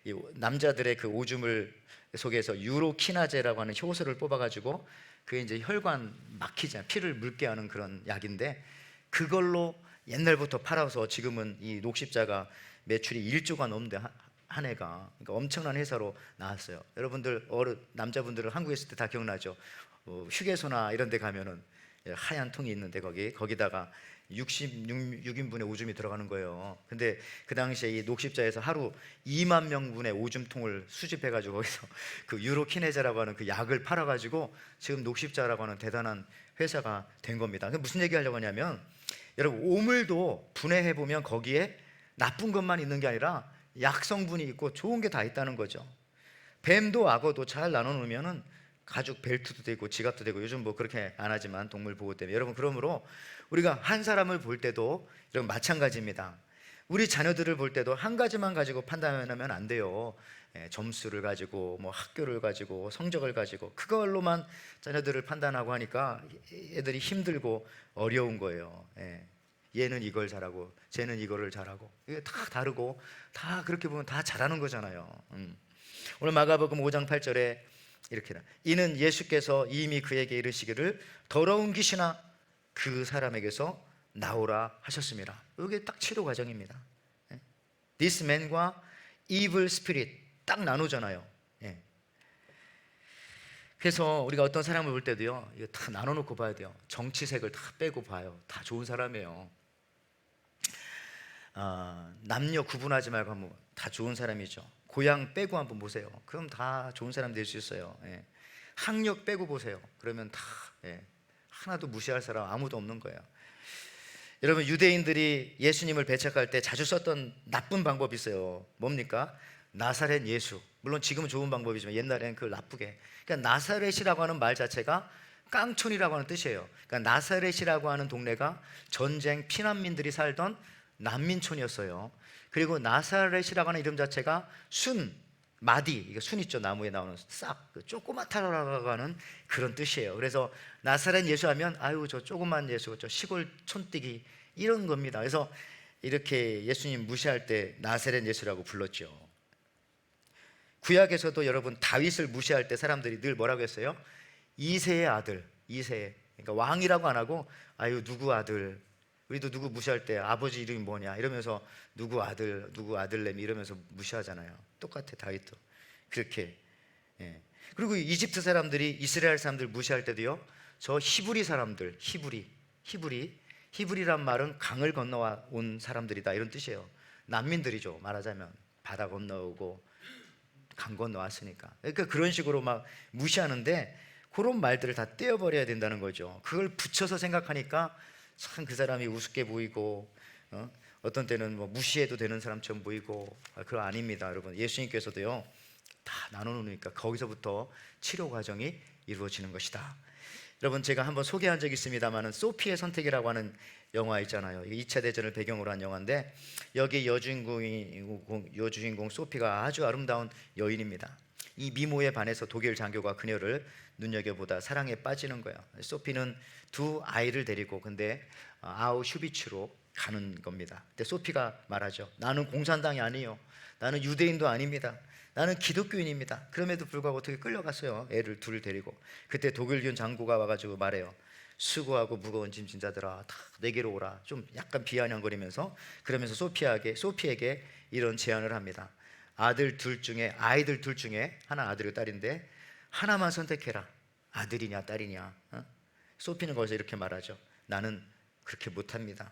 S4: 이 남자들의 그 오줌을 속에서 유로키나제라고 하는 효소를 뽑아가지고 그게 이제 혈관 막히지, 피를 묽게 하는 그런 약인데, 그걸로 옛날부터 팔아서 지금은 이 녹십자가 매출이 1조가 넘는데 한 해가, 그러니까 엄청난 회사로 나왔어요. 여러분들 남자분들은 한국에 있을 때 다 기억나죠? 휴게소나 이런 데 가면은 하얀 통이 있는데 거기다가 66인분의 오줌이 들어가는 거예요. 근데 그 당시에 이 녹십자에서 하루 2만 명분의 오줌통을 수집해가지고 거기서 그 유로키네자라고 하는 그 약을 팔아가지고 지금 녹십자라고 하는 대단한 회사가 된 겁니다. 무슨 얘기 하려고 하냐면, 여러분, 오물도 분해해보면 거기에 나쁜 것만 있는 게 아니라 약 성분이 있고 좋은 게 다 있다는 거죠. 뱀도 악어도 잘 나눠놓으면은 가죽 벨트도 되고 지갑도 되고, 요즘 뭐 그렇게 안 하지만 동물 보호 때문에. 여러분, 그러므로 우리가 한 사람을 볼 때도 여러분 마찬가지입니다. 우리 자녀들을 볼 때도 한 가지만 가지고 판단하면 안 돼요. 점수를 가지고, 뭐 학교를 가지고, 성적을 가지고, 그걸로만 자녀들을 판단하고 하니까 애들이 힘들고 어려운 거예요. 얘는 이걸 잘하고 쟤는 이거를 잘하고, 이게 다 다르고, 다 그렇게 보면 다 잘하는 거잖아요. 오늘 마가복음 5장 8절에 이렇게, 이는 예수께서 이미 그에게 이르시기를 더러운 귀신아 그 사람에게서 나오라 하셨습니다. 이게 딱 치료 과정입니다. This man과 evil spirit 딱 나누잖아요. 그래서 우리가 어떤 사람을 볼 때도요, 이거 다 나눠놓고 봐야 돼요. 정치색을 다 빼고 봐요. 다 좋은 사람이에요. 남녀 구분하지 말고 한번 다 좋은 사람이죠. 고향 빼고 한번 보세요. 그럼 다 좋은 사람 될 수 있어요. 학력 빼고 보세요. 그러면 다 하나도 무시할 사람 아무도 없는 거예요. 여러분, 유대인들이 예수님을 배척할 때 자주 썼던 나쁜 방법이 있어요. 뭡니까? 나사렛 예수. 물론 지금은 좋은 방법이지만 옛날에는 그걸 나쁘게. 그러니까 나사렛이라고 하는 말 자체가 깡촌이라고 하는 뜻이에요. 그러니까 나사렛이라고 하는 동네가 전쟁 피난민들이 살던 난민촌이었어요. 그리고 나사렛이라고 하는 이름 자체가 마디, 이게 순 있죠, 나무에 나오는 싹 조그맣다라고 하는 그런 뜻이에요. 그래서 나사렛 예수하면 아유 저 조그만 예수, 저 시골 촌뜨기 이런 겁니다. 그래서 이렇게 예수님 무시할 때 나사렛 예수라고 불렀죠. 구약에서도 여러분 다윗을 무시할 때 사람들이 늘 뭐라고 했어요? 이새의 아들, 이새. 그러니까 왕이라고 안 하고 아유 누구 아들. 우리도 누구 무시할 때 아버지 이름이 뭐냐 이러면서 누구 아들, 누구 아들내미 이러면서 무시하잖아요. 똑같아, 다윗도 그렇게. 그리고 이집트 사람들이 이스라엘 사람들 무시할 때도요, 저 히브리 사람들, 히브리란 말은 강을 건너온 사람들이다 이런 뜻이에요. 난민들이죠, 말하자면. 바다 건너오고 강 건너왔으니까. 그러니까 그런 식으로 막 무시하는데 그런 말들을 다 떼어버려야 된다는 거죠. 그걸 붙여서 생각하니까 참 그 사람이 우습게 보이고 어떤 때는 뭐 무시해도 되는 사람처럼 보이고 그거 아닙니다. 여러분, 예수님께서도요 다 나눠놓으니까 거기서부터 치료 과정이 이루어지는 것이다. 여러분, 제가 한번 소개한 적이 있습니다만은 소피의 선택이라고 하는 영화 있잖아요. 2차 대전을 배경으로 한 영화인데 여기 여주인공 소피가 아주 아름다운 여인입니다. 이 미모에 반해서 독일 장교가 그녀를 눈여겨보다 사랑에 빠지는 거야. 소피는 두 아이를 데리고 근데 아우슈비츠로 가는 겁니다. 근데 소피가 말하죠. 나는 공산당이 아니에요. 나는 유대인도 아닙니다. 나는 기독교인입니다. 그럼에도 불구하고 어떻게 끌려갔어요. 애를 둘을 데리고. 그때 독일군 장교가 와가지고 말해요. 수고하고 무거운 짐진 자들아 다 내게로 오라. 좀 약간 비아냥거리면서 그러면서 소피에게 이런 제안을 합니다. 아이들 둘 중에 하나 아들이고 딸인데 하나만 선택해라. 아들이냐 딸이냐. 소피는 거기서 이렇게 말하죠. 나는 그렇게 못합니다.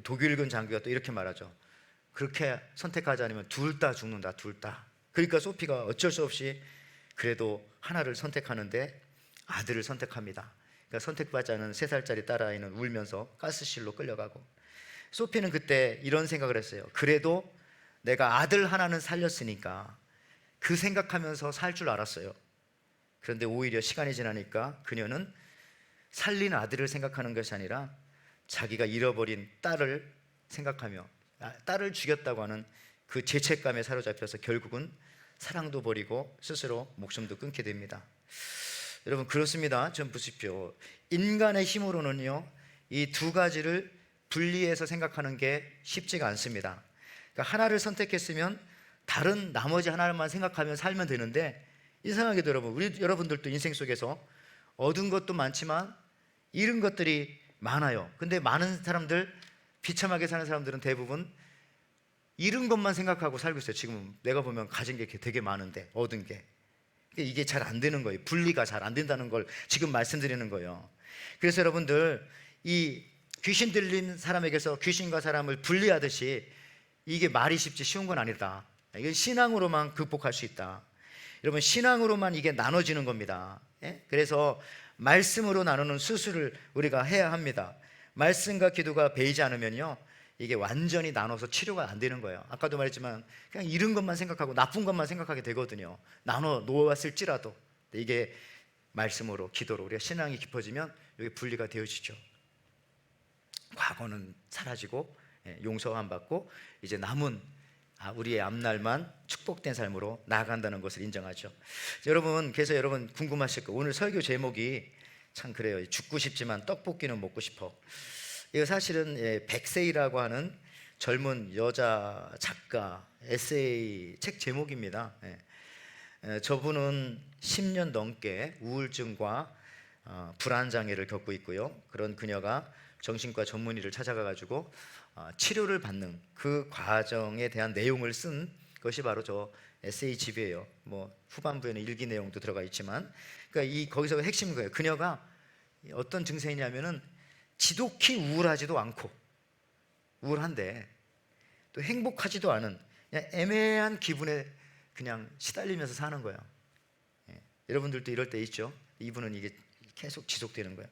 S4: 독일군 장교가 또 이렇게 말하죠. 그렇게 선택하지 않으면 둘 다 죽는다. 둘 다. 그러니까 소피가 어쩔 수 없이 그래도 하나를 선택하는데 아들을 선택합니다. 그러니까 선택받지 않은 3살짜리 딸아이는 울면서 가스실로 끌려가고, 소피는 그때 이런 생각을 했어요. 그래도 내가 아들 하나는 살렸으니까 그 생각하면서 살 줄 알았어요. 그런데 오히려 시간이 지나니까 그녀는 살린 아들을 생각하는 것이 아니라 자기가 잃어버린 딸을 생각하며 딸을 죽였다고 하는 그 죄책감에 사로잡혀서 결국은 사랑도 버리고 스스로 목숨도 끊게 됩니다. 여러분, 그렇습니다. 좀 보십시오. 인간의 힘으로는요 이 두 가지를 분리해서 생각하는 게 쉽지가 않습니다. 그러니까 하나를 선택했으면 다른 나머지 하나만 생각하면 살면 되는데, 이상하게도 여러분들도 인생 속에서 얻은 것도 많지만 잃은 것들이 많아요. 근데 많은 사람들, 비참하게 사는 사람들은 대부분 잃은 것만 생각하고 살고 있어요. 지금 내가 보면 가진 게 되게 많은데 얻은 게 이게 잘 안 되는 거예요. 분리가 잘 안 된다는 걸 지금 말씀드리는 거예요. 그래서 여러분들, 이 귀신 들린 사람에게서 귀신과 사람을 분리하듯이 이게 말이 쉽지 쉬운 건 아니다. 이게 신앙으로만 극복할 수 있다. 여러분, 신앙으로만 이게 나눠지는 겁니다. 그래서 말씀으로 나누는 수술을 우리가 해야 합니다. 말씀과 기도가 배이지 않으면요 이게 완전히 나눠서 치료가 안 되는 거예요. 아까도 말했지만 그냥 잃은 것만 생각하고 나쁜 것만 생각하게 되거든요. 나눠 놓았을지라도. 이게 말씀으로, 기도로 우리가 신앙이 깊어지면 이게 분리가 되어지죠. 과거는 사라지고 용서함 받고 이제 남은 우리의 앞날만 축복된 삶으로 나아간다는 것을 인정하죠. 여러분, 그래서 여러분 궁금하실 거예요. 오늘 설교 제목이 참 그래요. 죽고 싶지만 떡볶이는 먹고 싶어. 이거 사실은 백세이라고 하는 젊은 여자 작가 에세이 책 제목입니다. 저분은 10년 넘게 우울증과 불안 장애를 겪고 있고요. 그런 그녀가 정신과 전문의를 찾아가 가지고 치료를 받는 그 과정에 대한 내용을 쓴 것이 바로 저 SHB예요. 뭐 후반부에는 일기 내용도 들어가 있지만, 그러니까 이 거기서 핵심은 거예요. 그녀가 어떤 증세냐면은 지독히 우울하지도 않고 우울한데 또 행복하지도 않은 그냥 애매한 기분에 그냥 시달리면서 사는 거예요. 예. 여러분들도 이럴 때 있죠. 이분은 이게 계속 지속되는 거예요.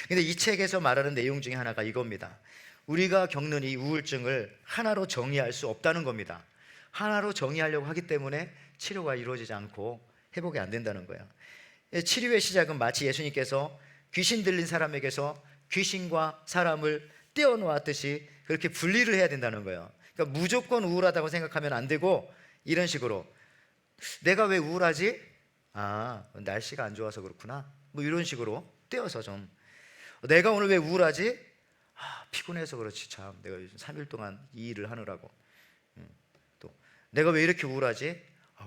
S4: 근데 이 책에서 말하는 내용 중에 하나가 이겁니다. 우리가 겪는 이 우울증을 하나로 정의할 수 없다는 겁니다. 하나로 정의하려고 하기 때문에 치료가 이루어지지 않고 회복이 안 된다는 거예요. 치료의 시작은 마치 예수님께서 귀신 들린 사람에게서 귀신과 사람을 떼어놓았듯이 그렇게 분리를 해야 된다는 거예요. 그러니까 무조건 우울하다고 생각하면 안 되고, 이런 식으로 내가 왜 우울하지? 날씨가 안 좋아서 그렇구나. 뭐 이런 식으로 떼어서 좀, 내가 오늘 왜 우울하지? 피곤해서 그렇지. 참 내가 요즘 3일 동안 이 일을 하느라고. 또 내가 왜 이렇게 우울하지?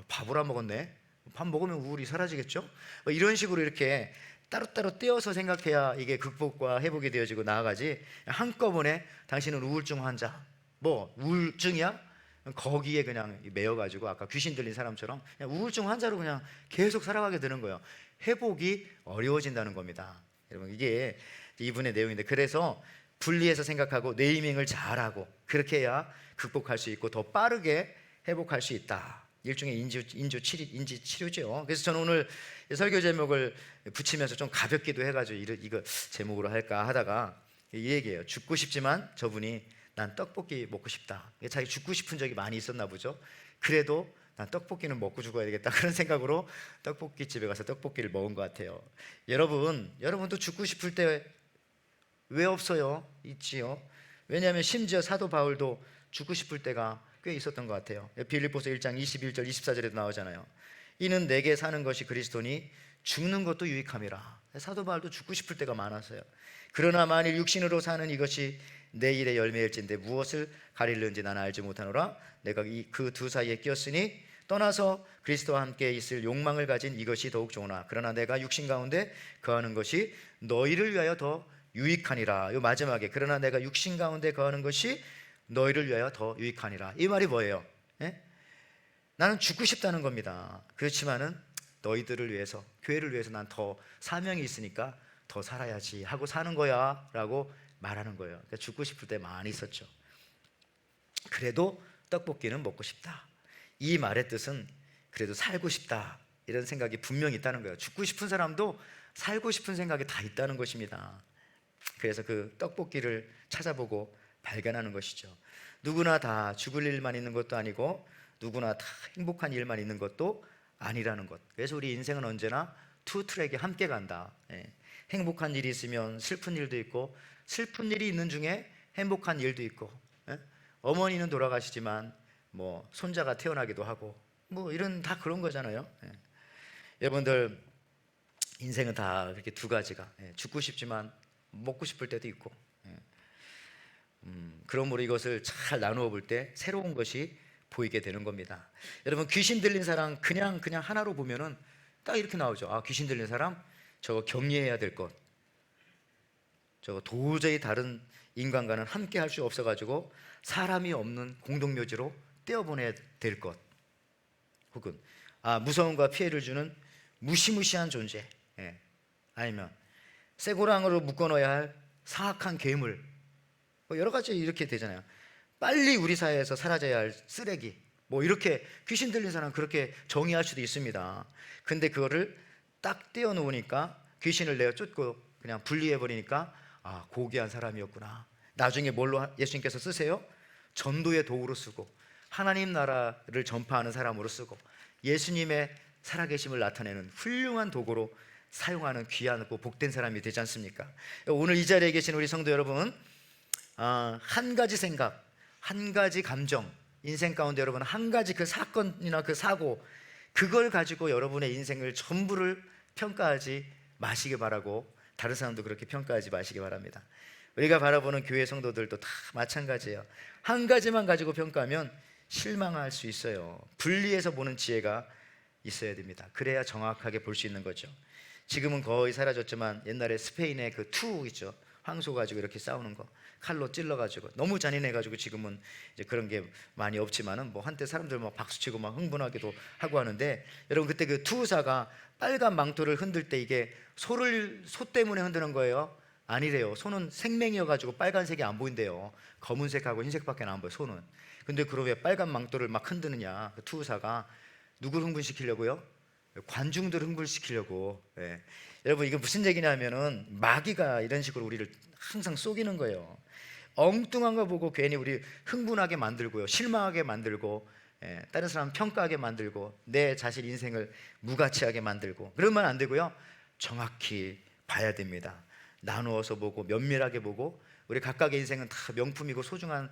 S4: 밥을 안 먹었네. 밥 먹으면 우울이 사라지겠죠? 뭐 이런 식으로 이렇게 따로따로 떼어서 생각해야 이게 극복과 회복이 되어지고 나아가지, 한꺼번에 당신은 우울증 환자, 뭐 우울증이야? 거기에 그냥 매여가지고 아까 귀신 들린 사람처럼 그냥 우울증 환자로 그냥 계속 살아가게 되는 거예요. 회복이 어려워진다는 겁니다. 여러분, 이게 이분의 내용인데, 그래서 분리해서 생각하고 네이밍을 잘하고 그렇게 해야 극복할 수 있고 더 빠르게 회복할 수 있다. 일종의 인지 치료죠. 그래서 저는 오늘 설교 제목을 붙이면서 좀 가볍기도 해가지고 이거 제목으로 할까 하다가 이 얘기예요. 죽고 싶지만 저분이 난 떡볶이 먹고 싶다. 자기 죽고 싶은 적이 많이 있었나 보죠. 그래도 난 떡볶이는 먹고 죽어야 되겠다, 그런 생각으로 떡볶이 집에 가서 떡볶이를 먹은 것 같아요. 여러분도 죽고 싶을 때 왜 없어요? 있지요. 왜냐하면 심지어 사도 바울도 죽고 싶을 때가 꽤 있었던 것 같아요. 빌립보서 1장 21절 24절에도 나오잖아요. 이는 내게 사는 것이 그리스도니 죽는 것도 유익함이라. 사도 바울도 죽고 싶을 때가 많았어요. 그러나 만일 육신으로 사는 이것이 내 일의 열매일진데 무엇을 가리는지 나는 알지 못하노라. 내가 그 두 사이에 끼었으니 떠나서 그리스도와 함께 있을 욕망을 가진 이것이 더욱 좋으나 그러나 내가 육신 가운데 거하는 것이 너희를 위하여 더 유익하니라. 요 마지막에 그러나 내가 육신 가운데 거하는 것이 너희를 위하여 더 유익하니라. 이 말이 뭐예요? 예? 나는 죽고 싶다는 겁니다. 그렇지만은 너희들을 위해서, 교회를 위해서 난 더 사명이 있으니까 더 살아야지 하고 사는 거야 라고 말하는 거예요. 그러니까 죽고 싶을 때 많이 있었죠. 그래도 떡볶이는 먹고 싶다. 이 말의 뜻은 그래도 살고 싶다, 이런 생각이 분명히 있다는 거예요. 죽고 싶은 사람도 살고 싶은 생각이 다 있다는 것입니다. 그래서 그 떡볶이를 찾아보고 발견하는 것이죠. 누구나 다 죽을 일만 있는 것도 아니고 누구나 다 행복한 일만 있는 것도 아니라는 것. 그래서 우리 인생은 언제나 투 트랙에 함께 간다. 행복한 일이 있으면 슬픈 일도 있고 슬픈 일이 있는 중에 행복한 일도 있고, 어머니는 돌아가시지만 뭐 손자가 태어나기도 하고 뭐 이런 다 그런 거잖아요. 여러분들 인생은 다 그렇게 두 가지가, 죽고 싶지만 먹고 싶을 때도 있고, 그러므로 이것을 잘 나누어 볼 때 새로운 것이 보이게 되는 겁니다. 여러분, 귀신 들린 사람 그냥 하나로 보면은 딱 이렇게 나오죠. 귀신 들린 사람 저거 격리해야 될 것, 저거 도저히 다른 인간과는 함께 할 수 없어가지고 사람이 없는 공동묘지로 떼어보내야 될 것, 혹은 무서움과 피해를 주는 무시무시한 존재, 아니면 쇠고랑으로 묶어넣어야 할 사악한 괴물, 뭐 여러 가지 이렇게 되잖아요. 빨리 우리 사회에서 사라져야 할 쓰레기, 뭐 이렇게 귀신 들린 사람 그렇게 정의할 수도 있습니다. 근데 그거를 딱 떼어놓으니까, 귀신을 내어 쫓고 그냥 분리해버리니까 고귀한 사람이었구나. 나중에 뭘로 예수님께서 쓰세요? 전도의 도구로 쓰고 하나님 나라를 전파하는 사람으로 쓰고 예수님의 살아계심을 나타내는 훌륭한 도구로 사용하는 귀하고 복된 사람이 되지 않습니까? 오늘 이 자리에 계신 우리 성도 여러분, 한 가지 생각, 한 가지 감정, 인생 가운데 여러분 한 가지 그 사건이나 그 사고, 그걸 가지고 여러분의 인생을 전부를 평가하지 마시기 바라고, 다른 사람도 그렇게 평가하지 마시기 바랍니다. 우리가 바라보는 교회 성도들도 다 마찬가지예요. 한 가지만 가지고 평가하면 실망할 수 있어요. 분리해서 보는 지혜가 있어야 됩니다. 그래야 정확하게 볼 수 있는 거죠. 지금은 거의 사라졌지만 옛날에 스페인의 그 투 있죠. 황소 가지고 이렇게 싸우는 거, 칼로 찔러가지고 너무 잔인해가지고 지금은 이제 그런 게 많이 없지만은 뭐 한때 사람들 막 박수치고 막 흥분하기도 하고 하는데, 여러분 그때 그 투사가 빨간 망토를 흔들 때 이게 소 때문에 흔드는 거예요? 아니래요. 소는 생명이어가지고 빨간색이 안 보인대요. 검은색하고 흰색밖에 안 보여, 소는. 근데 그럼 왜 빨간 망토를 막 흔드느냐? 그 투사가 누구를 흥분시키려고요? 관중들 흥분시키려고. 예. 여러분 이게 무슨 얘기냐면은 마귀가 이런 식으로 우리를 항상 속이는 거예요. 엉뚱한 거 보고 괜히 우리 흥분하게 만들고요, 실망하게 만들고, 다른 사람 평가하게 만들고, 내 자신 인생을 무가치하게 만들고, 그러면 안 되고요. 정확히 봐야 됩니다. 나누어서 보고 면밀하게 보고, 우리 각각의 인생은 다 명품이고 소중한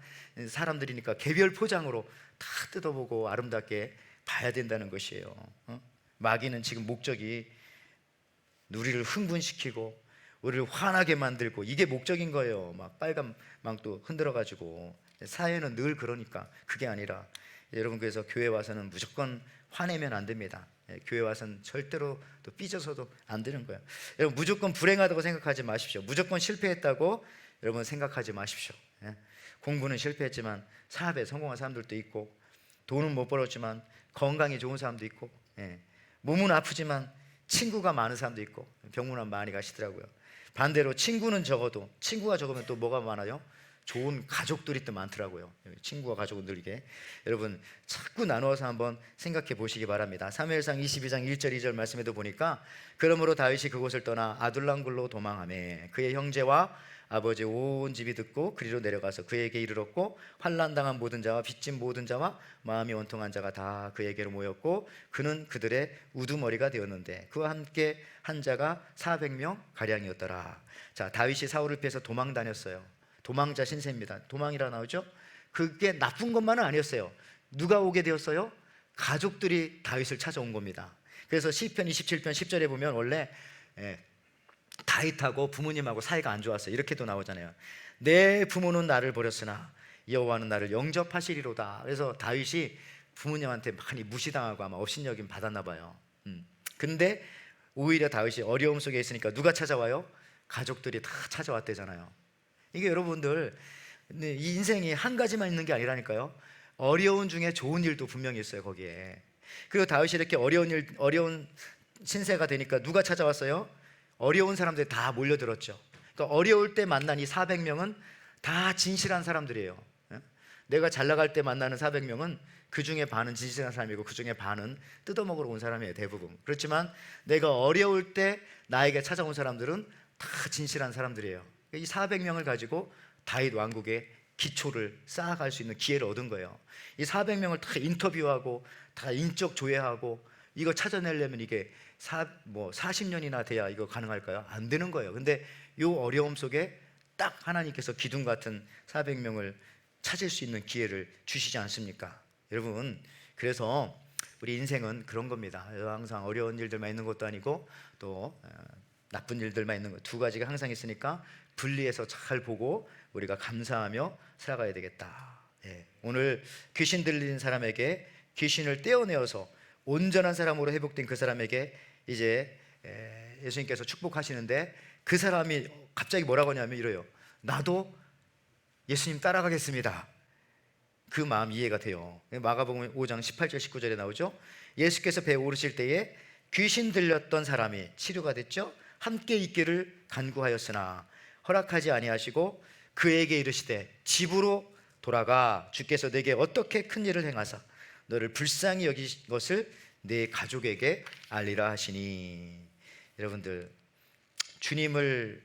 S4: 사람들이니까 개별 포장으로 다 뜯어보고 아름답게 봐야 된다는 것이에요. 마귀는 지금 목적이 우리를 흥분시키고 우리를 화나게 만들고, 이게 목적인 거예요. 막 빨간 망토 흔들어가지고. 사회는 늘 그러니까. 그게 아니라 여러분, 그래서 교회 와서는 무조건 화내면 안 됩니다. 교회 와서는 절대로 또 삐져서도 안 되는 거예요. 여러분 무조건 불행하다고 생각하지 마십시오. 무조건 실패했다고 여러분 생각하지 마십시오. 공부는 실패했지만 사업에 성공한 사람들도 있고, 돈은 못 벌었지만 건강이 좋은 사람도 있고, 몸은 아프지만 친구가 많은 사람도 있고, 병문안 많이 가시더라고요. 반대로 친구가 적으면 또 뭐가 많아요? 좋은 가족들이 또 많더라고요. 친구와 가족은 늘게. 여러분 자꾸 나누어서 한번 생각해 보시기 바랍니다. 사무엘상 22장 1절 2절 말씀에도 보니까, 그러므로 다윗이 그곳을 떠나 아둘람굴로 도망하매 그의 형제와 아버지 온 집이 듣고 그리로 내려가서 그에게 이르렀고, 환난당한 모든 자와 빚진 모든 자와 마음이 원통한 자가 다 그에게로 모였고, 그는 그들의 우두머리가 되었는데 그와 함께 한 자가 400명 가량이었더라. 자, 다윗이 사울을 피해서 도망 다녔어요. 도망자 신세입니다. 도망이라 나오죠? 그게 나쁜 것만은 아니었어요. 누가 오게 되었어요? 가족들이 다윗을 찾아온 겁니다. 그래서 시편 27편 10절에 보면 원래 다윗하고 부모님하고 사이가 안 좋았어요. 이렇게도 나오잖아요. 내 부모는 나를 버렸으나 여호와는 나를 영접하시리로다. 그래서 다윗이 부모님한테 많이 무시당하고 아마 업신여김 받았나 봐요. 근데 오히려 다윗이 어려움 속에 있으니까 누가 찾아와요? 가족들이 다 찾아왔대잖아요. 이게 여러분들, 이 인생이 한 가지만 있는 게 아니라니까요. 어려운 중에 좋은 일도 분명히 있어요, 거기에. 그리고 다윗이 이렇게 어려운 신세가 되니까 누가 찾아왔어요? 어려운 사람들이 다 몰려들었죠. 그러니까 어려울 때 만난 이 400명은 다 진실한 사람들이에요. 내가 잘 나갈 때 만나는 400명은 그 중에 반은 진실한 사람이고 그 중에 반은 뜯어먹으러 온 사람이에요, 대부분. 그렇지만 내가 어려울 때 나에게 찾아온 사람들은 다 진실한 사람들이에요. 이 400명을 가지고 다윗 왕국의 기초를 쌓아갈 수 있는 기회를 얻은 거예요. 이 400명을 다 인터뷰하고 다 인적 조회하고 이거 찾아내려면 이게 40년이나 돼야 이거 가능할까요? 안 되는 거예요. 근데 이 어려움 속에 딱 하나님께서 기둥 같은 400명을 찾을 수 있는 기회를 주시지 않습니까? 여러분, 그래서 우리 인생은 그런 겁니다. 항상 어려운 일들만 있는 것도 아니고 또 나쁜 일들만 있는 것, 두 가지가 항상 있으니까 분리해서 잘 보고 우리가 감사하며 살아가야 되겠다. 오늘 귀신 들린 사람에게 귀신을 떼어내어서 온전한 사람으로 회복된 그 사람에게 이제 예수님께서 축복하시는데, 그 사람이 갑자기 뭐라고 하냐면 이래요. 나도 예수님 따라가겠습니다. 그 마음 이해가 돼요. 마가복음 5장 18절 19절에 나오죠. 예수께서 배에 오르실 때에 귀신 들렸던 사람이 치료가 됐죠. 함께 있기를 간구하였으나 허락하지 아니하시고 그에게 이르시되 집으로 돌아가 주께서 내게 어떻게 큰 일을 행하사 너를 불쌍히 여긴 것을 내 가족에게 알리라 하시니. 여러분들, 주님을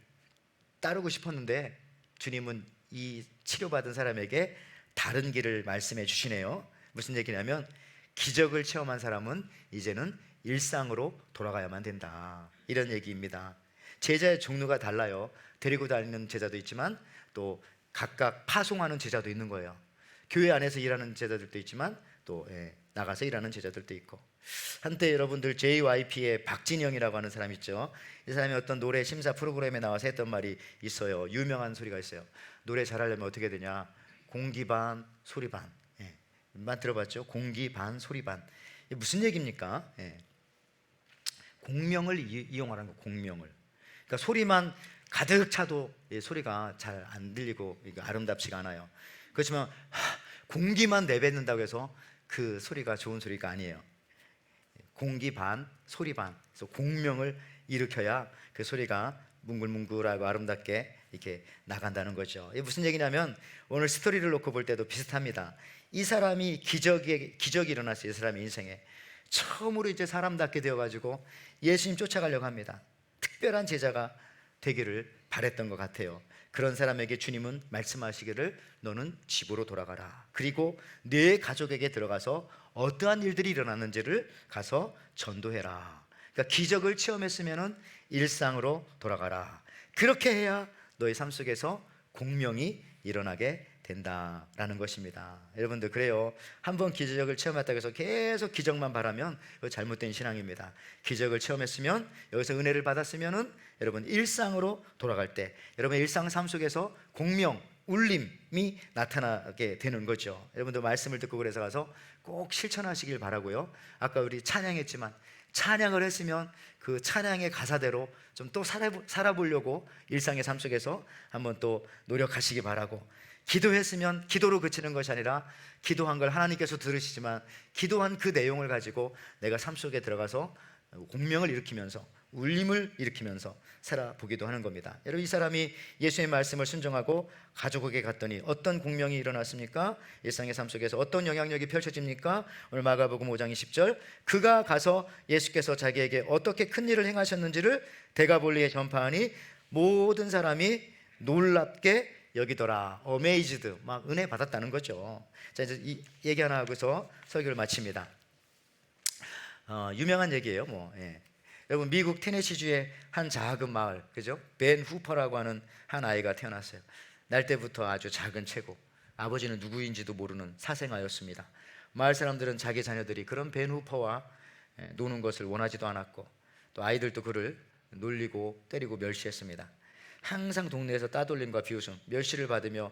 S4: 따르고 싶었는데 주님은 이 치료받은 사람에게 다른 길을 말씀해 주시네요. 무슨 얘기냐면 기적을 체험한 사람은 이제는 일상으로 돌아가야만 된다, 이런 얘기입니다. 제자의 종류가 달라요. 데리고 다니는 제자도 있지만 또 각각 파송하는 제자도 있는 거예요. 교회 안에서 일하는 제자들도 있지만 또 나가서 일하는 제자들도 있고. 한때 여러분들 JYP의 박진영이라고 하는 사람 있죠. 이 사람이 어떤 노래 심사 프로그램에 나와서 했던 말이 있어요. 유명한 소리가 있어요. 노래 잘하려면 어떻게 되냐? 공기 반 소리 반. 만 들어봤죠? 공기 반 소리 반. 이게 무슨 얘기입니까? 공명을 이용하라는 거. 공명을. 그러니까 소리만 가득 차도 이 소리가 잘 안 들리고 이거 아름답지가 않아요. 그렇지만 공기만 내뱉는다고 해서 그 소리가 좋은 소리가 아니에요. 공기 반, 소리 반. 그래서 공명을 일으켜야 그 소리가 뭉글뭉글하고 아름답게 이렇게 나간다는 거죠. 이게 무슨 얘기냐면 오늘 스토리를 놓고 볼 때도 비슷합니다. 이 사람이 기적이 일어났어요. 이 사람의 인생에 처음으로 이제 사람답게 되어가지고 예수님 쫓아가려고 합니다. 특별한 제자가 되기를 바랬던 것 같아요. 그런 사람에게 주님은 말씀하시기를 너는 집으로 돌아가라. 그리고 네 가족에게 들어가서 어떠한 일들이 일어났는지를 가서 전도해라. 그러니까 기적을 체험했으면 일상으로 돌아가라. 그렇게 해야 너의 삶 속에서 공명이 일어나게 된다라는 것입니다. 여러분들 그래요. 한번 기적을 체험했다고 해서 계속 기적만 바라면 그거 잘못된 신앙입니다. 기적을 체험했으면 여기서 은혜를 받았으면은 여러분 일상으로 돌아갈 때 여러분 일상 삶 속에서 공명, 울림이 나타나게 되는 거죠. 여러분들 말씀을 듣고 그래서 가서 꼭 실천하시길 바라고요. 아까 우리 찬양했지만 찬양을 했으면 그 찬양의 가사대로 좀 또 살아보려고 일상의 삶 속에서 한번 또 노력하시기 바라고, 기도했으면 기도로 그치는 것이 아니라 기도한 걸 하나님께서 들으시지만 기도한 그 내용을 가지고 내가 삶 속에 들어가서 공명을 일으키면서 울림을 일으키면서 살아보기도 하는 겁니다. 여러분 이 사람이 예수의 말씀을 순종하고 가족에게 갔더니 어떤 공명이 일어났습니까? 일상의 삶 속에서 어떤 영향력이 펼쳐집니까? 오늘 마가복음 5장 20절 그가 가서 예수께서 자기에게 어떻게 큰 일을 행하셨는지를 데가볼리에 전파하니 모든 사람이 놀랍게 여기더라. 어메이즈드, 막 은혜 받았다는 거죠. 자 이제 이 얘기 하나 하고서 설교를 마칩니다. 유명한 얘기예요. 여러분 미국 테네시주의 한 작은 마을, 그죠? 벤 후퍼라고 하는 한 아이가 태어났어요. 날 때부터 아주 작은 체구, 아버지는 누구인지도 모르는 사생아였습니다. 마을 사람들은 자기 자녀들이 그런 벤 후퍼와 노는 것을 원하지도 않았고 또 아이들도 그를 놀리고 때리고 멸시했습니다. 항상 동네에서 따돌림과 비웃음, 멸시를 받으며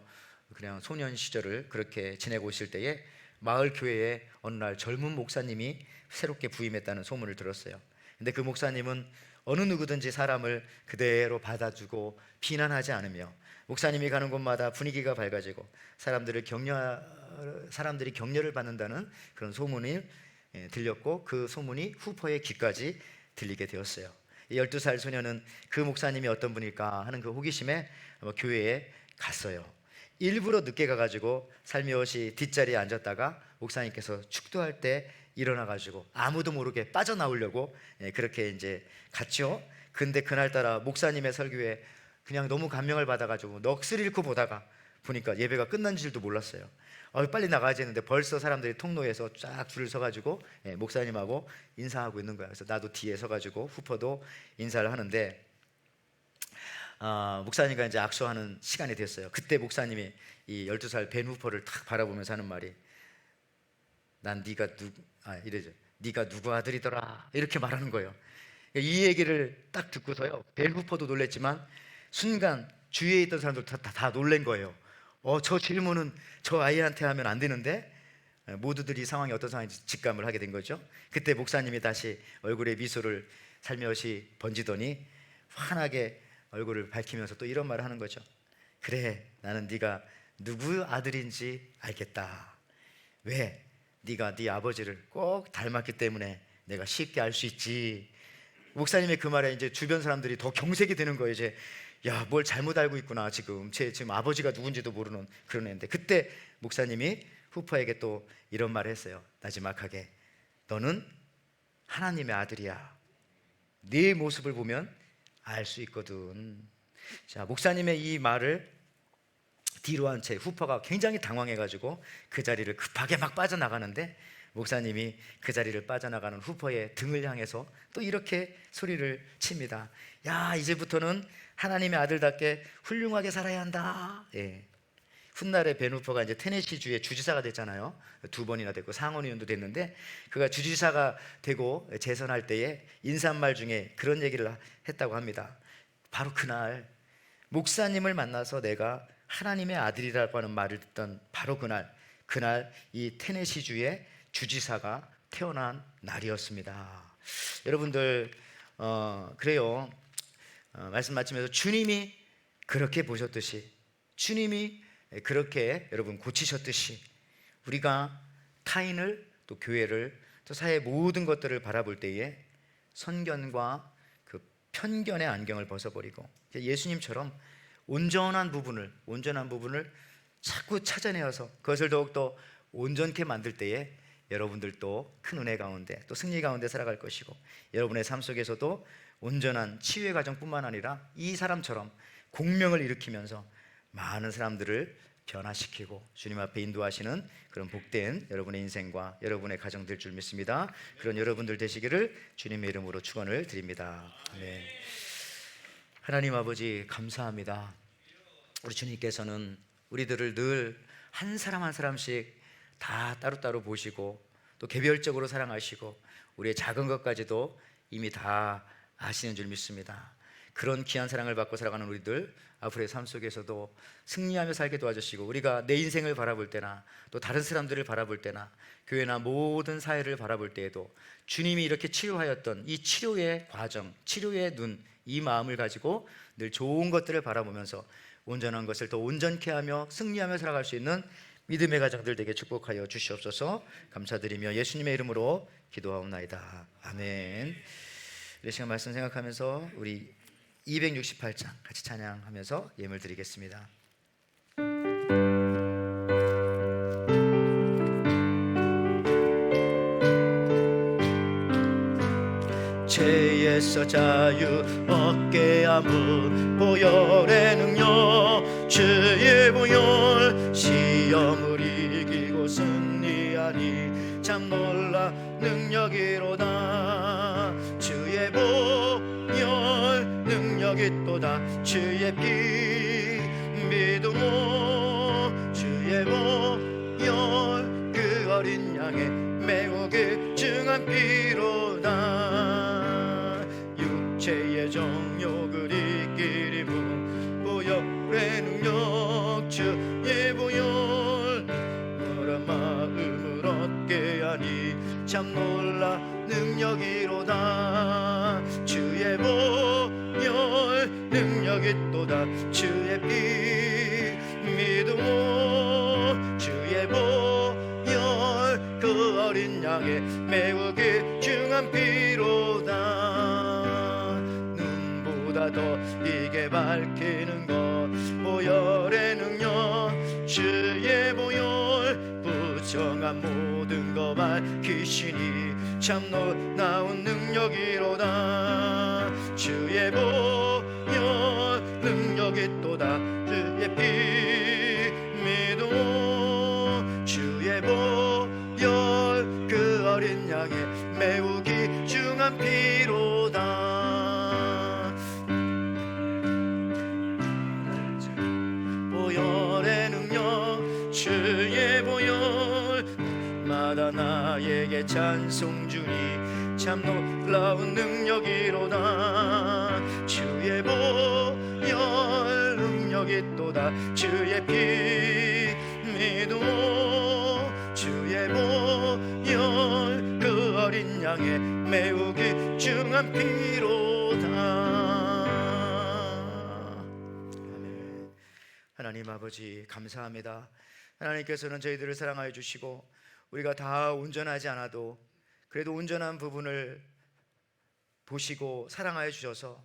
S4: 그냥 소년 시절을 그렇게 지내고 있을 때에 마을 교회에 어느 날 젊은 목사님이 새롭게 부임했다는 소문을 들었어요. 근데 그 목사님은 어느 누구든지 사람을 그대로 받아주고 비난하지 않으며 목사님이 가는 곳마다 분위기가 밝아지고 사람들이 격려를 받는다는 그런 소문이 들렸고 그 소문이 후퍼의 귀까지 들리게 되었어요. 12살 소녀는 그 목사님이 어떤 분일까 하는 그 호기심에 교회에 갔어요. 일부러 늦게 가가지고 살며시 뒷자리에 앉았다가 목사님께서 축도할 때 일어나가지고 아무도 모르게 빠져나오려고 그렇게 이제 갔죠. 근데 그날따라 목사님의 설교에 그냥 너무 감명을 받아가지고 넋을 잃고 보니까 예배가 끝난 줄도 몰랐어요. 빨리 나가야지 했는데 벌써 사람들이 통로에서 쫙 줄을 서가지고 목사님하고 인사하고 있는 거야. 그래서 나도 뒤에 서가지고 후퍼도 인사를 하는데 목사님과 이제 악수하는 시간이 됐어요. 그때 목사님이 이 12살 벤 후퍼를 탁 바라보면서 하는 말이 난 네가 누구 아들이더라 이렇게 말하는 거예요. 이 얘기를 딱 듣고서요 벤 후퍼도 놀랬지만 순간 주위에 있던 사람들 다 놀란 거예요. 저 질문은 저 아이한테 하면 안 되는데 모두들이 이 상황이 어떤 상황인지 직감을 하게 된 거죠. 그때 목사님이 다시 얼굴에 미소를 살며시 번지더니 환하게 얼굴을 밝히면서 또 이런 말을 하는 거죠. 그래, 나는 네가 누구 아들인지 알겠다. 왜? 네가 네 아버지를 꼭 닮았기 때문에 내가 쉽게 알 수 있지. 목사님의 그 말에 이제 주변 사람들이 더 경색이 되는 거예요. 이제 야, 뭘 잘못 알고 있구나. 지금 아버지가 누군지도 모르는 그런 애인데 그때 목사님이 후퍼에게 또 이런 말을 했어요. 나지막하게 너는 하나님의 아들이야. 네 모습을 보면 알 수 있거든. 자, 목사님의 이 말을 뒤로 한 채 후퍼가 굉장히 당황해가지고 그 자리를 급하게 막 빠져나가는데 목사님이 그 자리를 빠져나가는 후퍼의 등을 향해서 또 이렇게 소리를 칩니다. 야, 이제부터는 하나님의 아들답게 훌륭하게 살아야 한다. 훗날에 벤 후퍼가 이제 테네시주의 주지사가 됐잖아요. 2번이나 됐고 상원의원도 됐는데 그가 주지사가 되고 재선할 때에 인사말 중에 그런 얘기를 했다고 합니다. 바로 그날 목사님을 만나서 내가 하나님의 아들이라고 하는 말을 듣던 바로 그날 이 테네시주의 주지사가 태어난 날이었습니다. 여러분들 그래요. 말씀 마치면서 주님이 그렇게 보셨듯이, 주님이 그렇게 여러분 고치셨듯이 우리가 타인을, 또 교회를, 또 사회의 모든 것들을 바라볼 때에 선견과 그 편견의 안경을 벗어버리고 예수님처럼 온전한 부분을 자꾸 찾아내어서 그것을 더욱더 온전케 만들 때에 여러분들도 큰 은혜 가운데, 또 승리 가운데 살아갈 것이고, 여러분의 삶 속에서도 온전한 치유의 과정뿐만 아니라 이 사람처럼 공명을 일으키면서 많은 사람들을 변화시키고 주님 앞에 인도하시는 그런 복된 여러분의 인생과 여러분의 가정 될 줄 믿습니다. 그런 여러분들 되시기를 주님의 이름으로 축원을 드립니다. 아멘. 하나님 아버지 감사합니다. 우리 주님께서는 우리들을 늘 한 사람 한 사람씩 다 따로따로 보시고 또 개별적으로 사랑하시고 우리의 작은 것까지도 이미 다 아시는 줄 믿습니다. 그런 귀한 사랑을 받고 살아가는 우리들 앞으로의 삶 속에서도 승리하며 살게 도와주시고, 우리가 내 인생을 바라볼 때나 또 다른 사람들을 바라볼 때나 교회나 모든 사회를 바라볼 때에도 주님이 이렇게 치유하였던 이 치료의 과정, 치료의 눈, 이 마음을 가지고 늘 좋은 것들을 바라보면서 온전한 것을 더 온전케 하며 승리하며 살아갈 수 있는 믿음의 가정들 되게 축복하여 주시옵소서. 감사드리며 예수님의 이름으로 기도하옵나이다. 아멘. 이 시간 말씀 생각하면서 우리 268장 같이 찬양하면서 예물 드리겠습니다. 죄에서 자유 얻게 함은 보혈의 능력, 주의 보혈 시험을 이기고 승리하니 참 놀라 능력이로다. 주의 보혈 능력이 또다. 주의 피 믿음으로 주의 보혈 그 어린 양의 매우 귀중한 피로다. 육체의 정욕을 이기리무 보혈의 능력, 주의 보혈 너란 마음을 얻게 하니 참 놀라 능력이로다. 주의 보혈 능력이 또다. 주의 피 믿음으로 주의 보혈 그 어린 양의 매우 귀중한 피로다. 눈보다 더 이게 밝히는 것 보혈의 능력, 주의 보혈 부정한 모든 것 밝히시니 참 놀라운 능력이로다. 주의 보혈 능력이 또다. 주의 피 믿음 주의 보혈 그 어린 양의 매우 귀중한 피로다. 보혈의 능력, 주의 보혈 마다 나에게 찬송 주니 참 놀라운 능력이로다. 주의 보혈 능력이 또다. 주의 피 믿음 주의 보혈 그 어린 양의 매우 귀중한 피로다. 아멘. 하나님 아버지 감사합니다. 하나님께서는 저희들을 사랑하여 주시고 우리가 다 온전하지 않아도 그래도 온전한 부분을 보시고 사랑하여 주셔서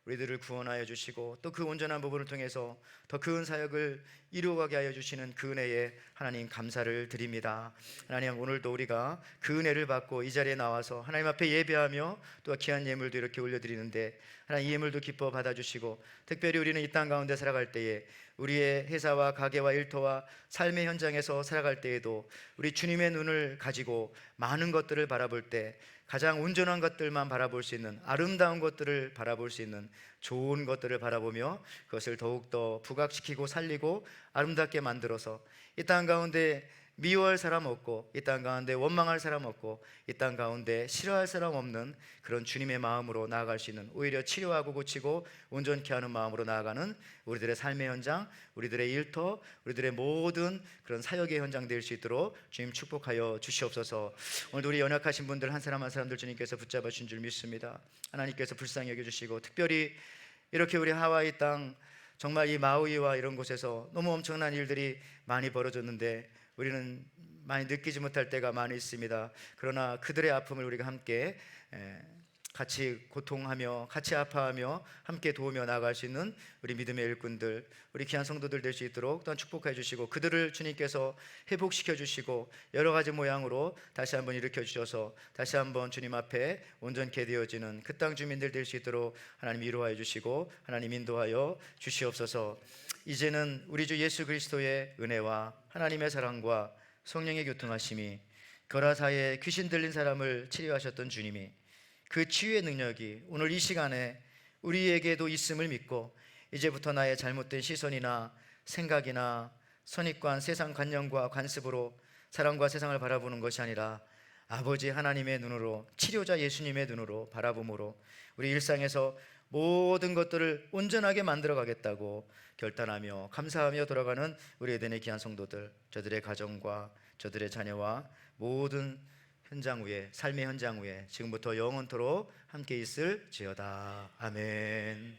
S4: 우리들을 구원하여 주시고 또 그 온전한 부분을 통해서 더 큰 사역을 이루어가게 하여 주시는 그 은혜에 하나님 감사를 드립니다. 하나님 오늘도 우리가 그 은혜를 받고 이 자리에 나와서 하나님 앞에 예배하며 또 귀한 예물도 이렇게 올려드리는데 하나님 이 예물도 기뻐 받아주시고 특별히 우리는 이 땅 가운데 살아갈 때에 우리의 회사와 가게와 일터와 삶의 현장에서 살아갈 때에도 우리 주님의 눈을 가지고 많은 것들을 바라볼 때 가장 온전한 것들만 바라볼 수 있는, 아름다운 것들을 바라볼 수 있는 좋은 것들을 바라보며 그것을 더욱더 부각시키고 살리고 아름답게 만들어서 이 땅 가운데 미워할 사람 없고 이 땅 가운데 원망할 사람 없고 이 땅 가운데 싫어할 사람 없는 그런 주님의 마음으로 나아갈 수 있는, 오히려 치료하고 고치고 온전케 하는 마음으로 나아가는 우리들의 삶의 현장, 우리들의 일터, 우리들의 모든 그런 사역의 현장 될 수 있도록 주님 축복하여 주시옵소서. 오늘도 우리 연약하신 분들 한 사람 한 사람들 주님께서 붙잡아 주신 줄 믿습니다. 하나님께서 불쌍히 여겨주시고 특별히 이렇게 우리 하와이 땅 정말 이 마우이와 이런 곳에서 너무 엄청난 일들이 많이 벌어졌는데 우리는 많이 느끼지 못할 때가 많이 있습니다. 그러나 그들의 아픔을 우리가 함께 같이 고통하며 같이 아파하며 함께 도우며 나아갈 수 있는 우리 믿음의 일꾼들, 우리 귀한 성도들 될 수 있도록 또한 축복해 주시고, 그들을 주님께서 회복시켜 주시고 여러 가지 모양으로 다시 한번 일으켜 주셔서 다시 한번 주님 앞에 온전케 되어지는 그 땅 주민들 될 수 있도록 하나님 위로하여 주시고 하나님 인도하여 주시옵소서. 이제는 우리 주 예수 그리스도의 은혜와 하나님의 사랑과 성령의 교통하심이, 거라사에 귀신 들린 사람을 치료하셨던 주님이, 그 치유의 능력이 오늘 이 시간에 우리에게도 있음을 믿고, 이제부터 나의 잘못된 시선이나 생각이나 선입관, 세상 관념과 관습으로 사람과 세상을 바라보는 것이 아니라 아버지 하나님의 눈으로, 치료자 예수님의 눈으로 바라봄으로 우리 일상에서 모든 것들을 온전하게 만들어 가겠다고 결단하며 감사하며 돌아가는 우리 에덴의 귀한 성도들, 저들의 가정과 저들의 자녀와 모든 현장 위에, 삶의 현장 위에 지금부터 영원토록 함께 있을지어다. 아멘.